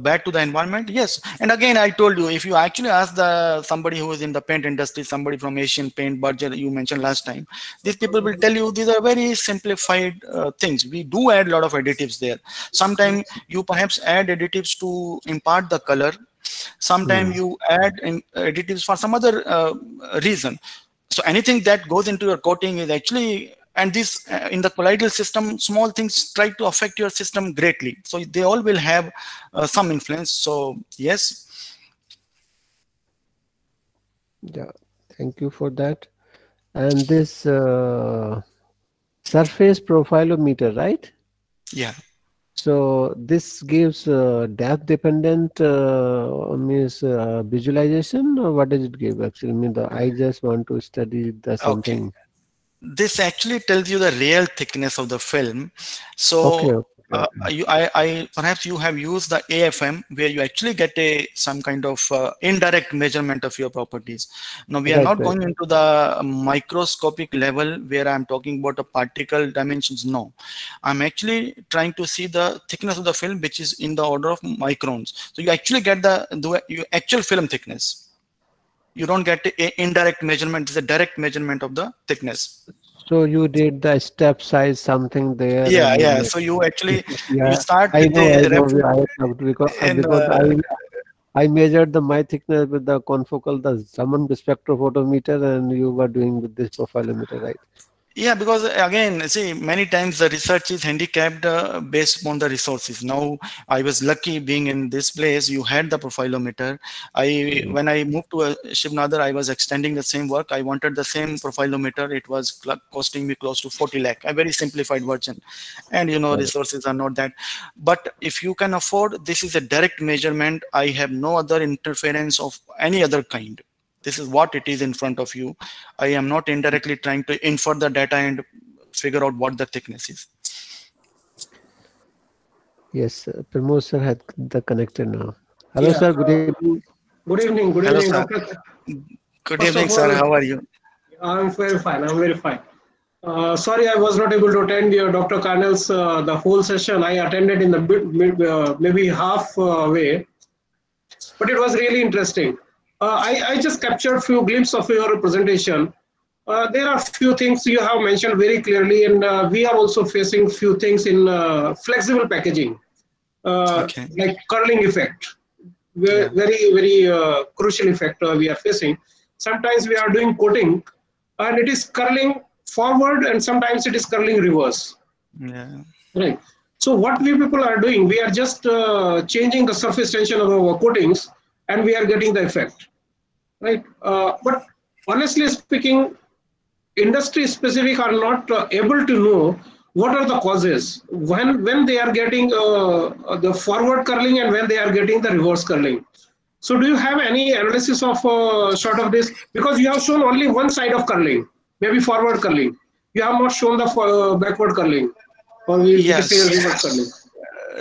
bad to the environment, yes. And again, I told you, if you actually ask the somebody who is in the paint industry, somebody from Asian Paint, Berger, you mentioned last time, these people will tell you these are very simplified things. We do add a lot of additives there. Sometimes you perhaps add additives to impart the color. Sometimes Mm. you add additives for some other reason. So anything that goes into your coating is actually, and this in the colloidal system, small things try to affect your system greatly, so they all will have some influence. So yes. Yeah, thank you for that. And this surface profilometer, right? Yeah. So this gives depth dependent means visualization, or what does it give actually? I mean, I just want to study the Okay, something. this actually tells you the real thickness of the film. Okay, So okay, okay. I perhaps you have used the AFM, where you actually get a some kind of indirect measurement of your properties. Now we are Right, not right. going into the microscopic level where I'm talking about the particle dimensions. No, I'm actually trying to see the thickness of the film, which is in the order of microns. So you actually get the actual film thickness. You don't get a indirect measurement; it's a direct measurement of the thickness. So you did the step size something there, Yeah, and yeah. So you actually you yeah, start I with know, I a know. reference I talked in because I measured the my thickness with the confocal, the Zaman spectrophotometer, and you were doing with this profilometer, right? yeah, because again, see, many times the research is handicapped based upon the resources. Now, I was lucky being in this place. You had the profilometer. I Mm, when I moved to Shivnadar, I was extending the same work. I wanted the same profilometer. It was costing me close to 40 lakh, a very simplified version. And right. resources are not that. But if you can afford, this is a direct measurement. I have no other interference of any other kind. This is what it is in front of you. I am not indirectly trying to infer the data and figure out what the thickness is. Yes, Pramod sir had the connector now. Hello, Yeah. sir. Good evening. Good Hello, evening, sir. doctor. Good First evening, of sir. all, How are you? I'm very fine. I'm very fine. Sorry, I was not able to attend your Dr. Karnail's the whole session. I attended in the maybe half way, but it was really interesting. I just captured few glimpses of your presentation. There are few things you have mentioned very clearly, and we are also facing few things in flexible packaging, Okay. like curling effect. Yeah. Very crucial effect we are facing. Sometimes we are doing coating and it is curling forward and sometimes it is curling reverse. Yeah. Right. So what we people are doing, we are just changing the surface tension of our coatings and we are getting the effect. Right. But honestly speaking, industry specific are not able to know what are the causes when they are getting the forward curling and when they are getting the reverse curling. So do you have any analysis of sort of this? Because you have shown only one side of curling, maybe forward curling. You have not shown the backward curling, or we can say Yes. reverse curling.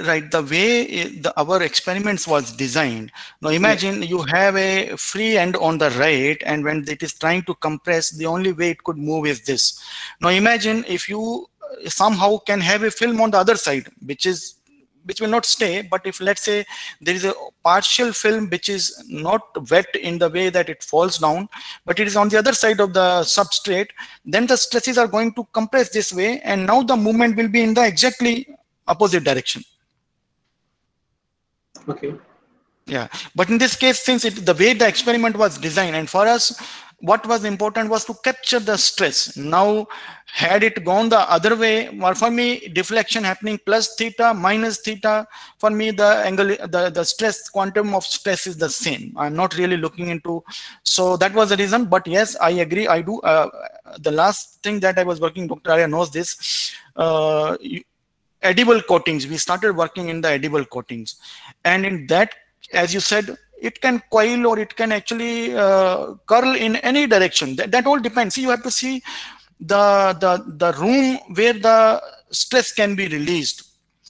Right. The way our experiments was designed. Now Yeah. imagine you have a free end on the right, and when it is trying to compress, the only way it could move is this. Now imagine if you somehow can have a film on the other side, which is which will not stay. But if let's say there is a partial film which is not wet in the way that it falls down, but it is on the other side of the substrate, then the stresses are going to compress this way, and now the movement will be in the exactly opposite direction. Okay. Yeah, but in this case, since the way the experiment was designed, and for us, what was important was to capture the stress. Now, had it gone the other way, or for me, deflection happening plus theta minus theta, for me, the angle, the stress, quantum of stress is the same. I'm not really looking into, so that was the reason. But yes, I agree. I do. The last thing that I was working, Dr. Arya knows this. Edible coatings, we started working in the edible coatings, and in that, as you said, it can coil or it can actually curl in any direction. That all depends. See, you have to see the room where the stress can be released.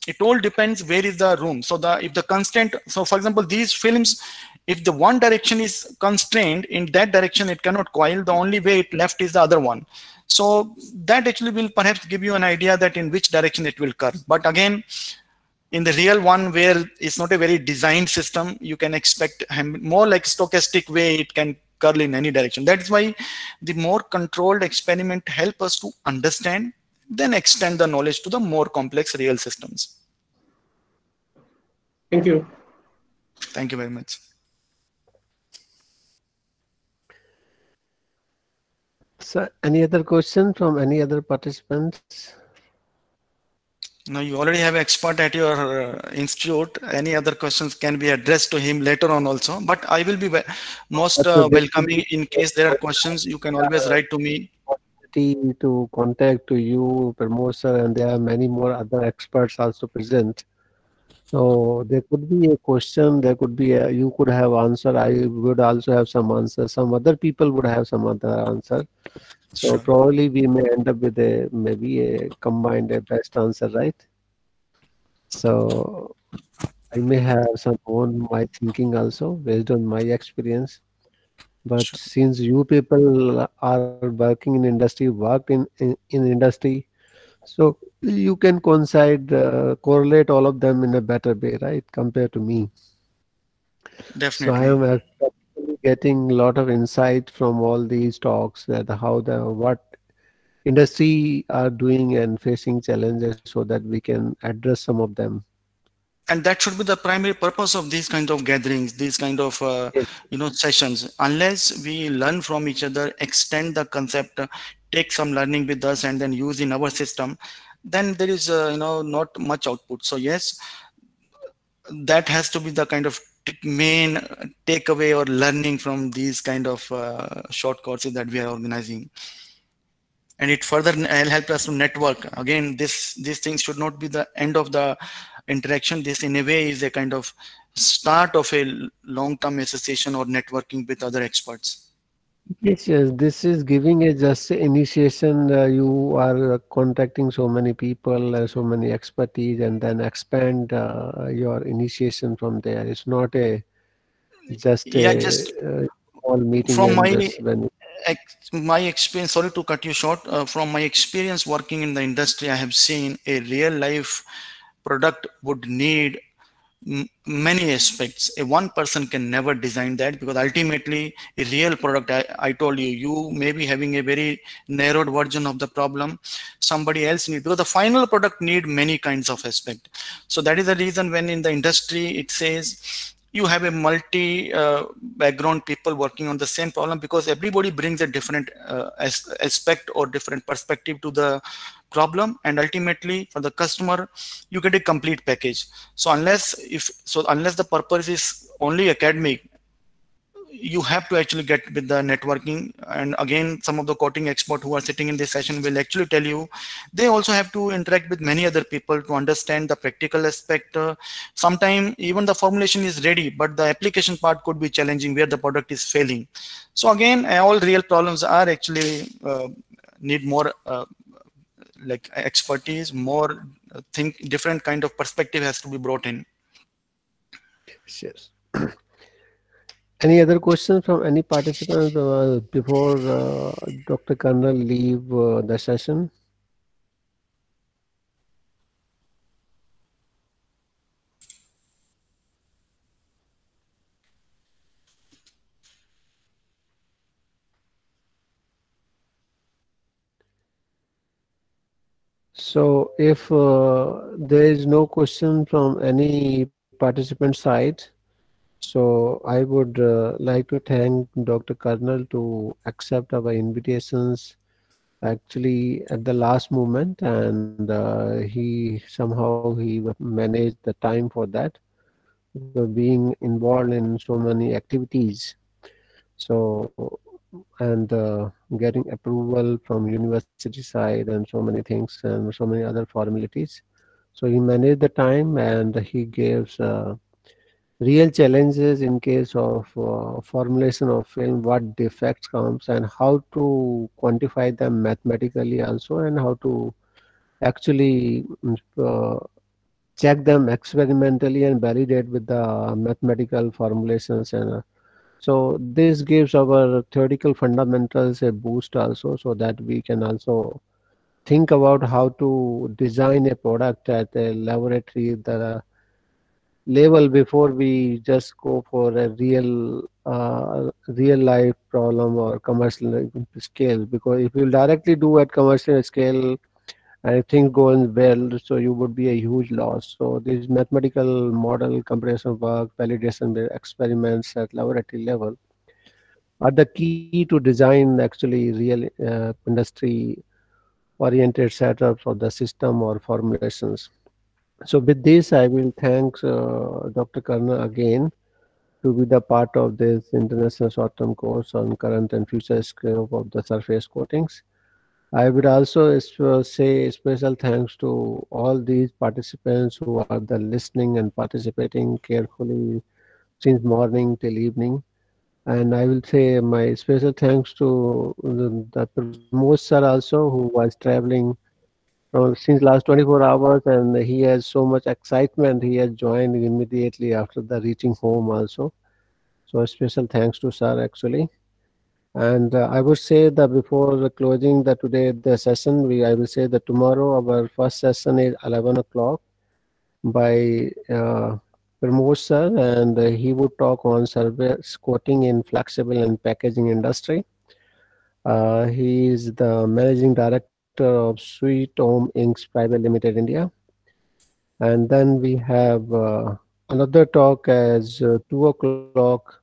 It all depends where is the room. So if the constant, so for example, these films, if the one direction is constrained, in that direction it cannot coil. The only way it left is the other one. So that actually will perhaps give you an idea that in which direction it will curve. But again, in the real one where it's not a very designed system, you can expect more like stochastic way, it can curl in any direction. That is why the more controlled experiment help us to understand, then extend the knowledge to the more complex real systems. Thank you. Thank you very much. So, any other question from any other participants? Now you already have an expert at your institute. Any other questions can be addressed to him later on also. But I will be most welcoming in case there are questions. You can always write to me. To contact to you, Pramod sir, and there are many more other experts also present. So there could be a question, there could be you could have answer. I would also have some answer. Some other people would have some other answer. So Sure. probably we may end up with maybe a combined best answer, right? So I may have some own my thinking also based on my experience. But Sure. since you people are working in industry, worked in industry, so you can correlate all of them in a better way, right? Compared to me. So I Definitely. am actually getting a lot of insight from all these talks that what industry are doing and facing challenges so that we can address some of them. And that should be the primary purpose of these kind of gatherings, these kind of Yes. sessions. Unless we learn from each other, extend the concept, take some learning with us, and then use in our system, then there is not much output. So yes, that has to be the kind of main takeaway or learning from these kind of short courses that we are organizing. And it further help us to network. Again, these things should not be the end of the interaction. This in a way is a kind of start of a long-term association or networking with other experts. Yes, yes. This is giving a just initiation. You are contacting so many people, so many expertise, and then expand your initiation from there. It's not a just Yeah, a just small meeting from and just when. my experience, sorry to cut you short, from my experience working in the industry, I have seen a real life product would need many aspects. A one person can never design that, because ultimately a real product, I told you, you may be having a very narrowed version of the problem, somebody else need, because the final product need many kinds of aspect. So that is the reason when in the industry it says you have a multi background people working on the same problem, because everybody brings a different aspect or different perspective to the problem, and ultimately for the customer you get a complete package. So unless the purpose is only academic, you have to actually get with the networking. And again, some of the coating experts who are sitting in this session will actually tell you they also have to interact with many other people to understand the practical aspect. Sometimes even the formulation is ready, but the application part could be challenging where the product is failing. So again, all real problems are actually need more like expertise, more think different kind of perspective has to be brought in. Yes. Any other questions from any participants before Dr. Karnail leave the session? So if there is no question from any participant side, so I would like to thank Dr. Karnal to accept our invitations actually at the last moment, and he somehow he managed the time for that, being involved in so many activities. So and getting approval from university side and so many things and so many other formalities. So he managed the time and he gives real challenges in case of formulation of film, what defects comes and how to quantify them mathematically also, and how to actually check them experimentally and validate with the mathematical formulations. And so this gives our theoretical fundamentals a boost also, so that we can also think about how to design a product at a laboratory the level before we just go for a real life problem or commercial scale. Because if you directly do at commercial scale and if things go well, so you would be a huge loss. So this mathematical model comparison work, validation experiments at laboratory level are the key to design actually real industry oriented setups of the system or formulations. So with this, I will thank Dr. Karna again to be the part of this international short-term course on current and future scope of the surface coatings. I would also say special thanks to all these participants who are the listening and participating carefully since morning till evening. And I will say my special thanks to the Pramod sir also, who was traveling since last 24 hours, and he has so much excitement. He has joined immediately after the reaching home also. So a special thanks to sir actually. And I would say that before the closing the today the session, I will say that tomorrow our first session is 11 o'clock by Pramod sir, and he would talk on service coating in flexible and packaging industry. He is the managing director of Sweet Home Inc. Private Limited India. And then we have another talk as 2 o'clock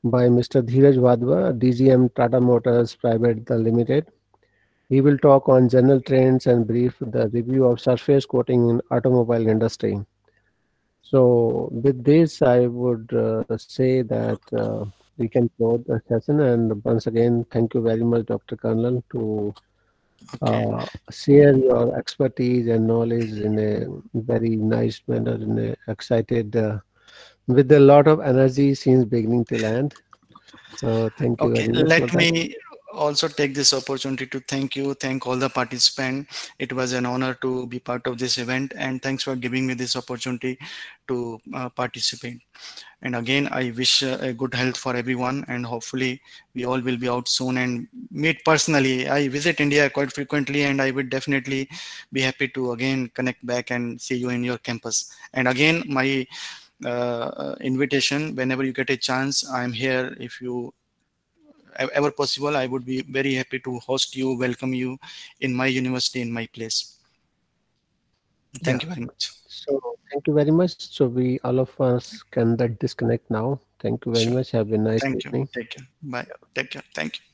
by Mr. Dheeraj Wadhwa, DGM Tata Motors Private Limited. He will talk on general trends and brief the review of surface coating in automobile industry. So with this, I would say that we can close the session. And once again, thank you very much, Dr. Karnal, to Okay. share your expertise and knowledge in a very nice manner, in a excited, with a lot of energy since beginning till end. So thank you Okay, very much for let that. me also take this opportunity to thank all the participants. It was an honor to be part of this event, and thanks for giving me this opportunity to participate. And again, I wish a good health for everyone, and hopefully we all will be out soon and meet personally. I visit India quite frequently, and I would definitely be happy to again connect back and see you in your campus. And again, my invitation, whenever you get a chance, I'm here. If you ever possible, I would be very happy to host you, welcome you in my university, in my place. Yeah. Thank you very much. So thank you very much. So we all of us can that disconnect now. Thank you very Sure. much. Have a nice Thank you. evening. Take care. Bye. Take care. Thank you.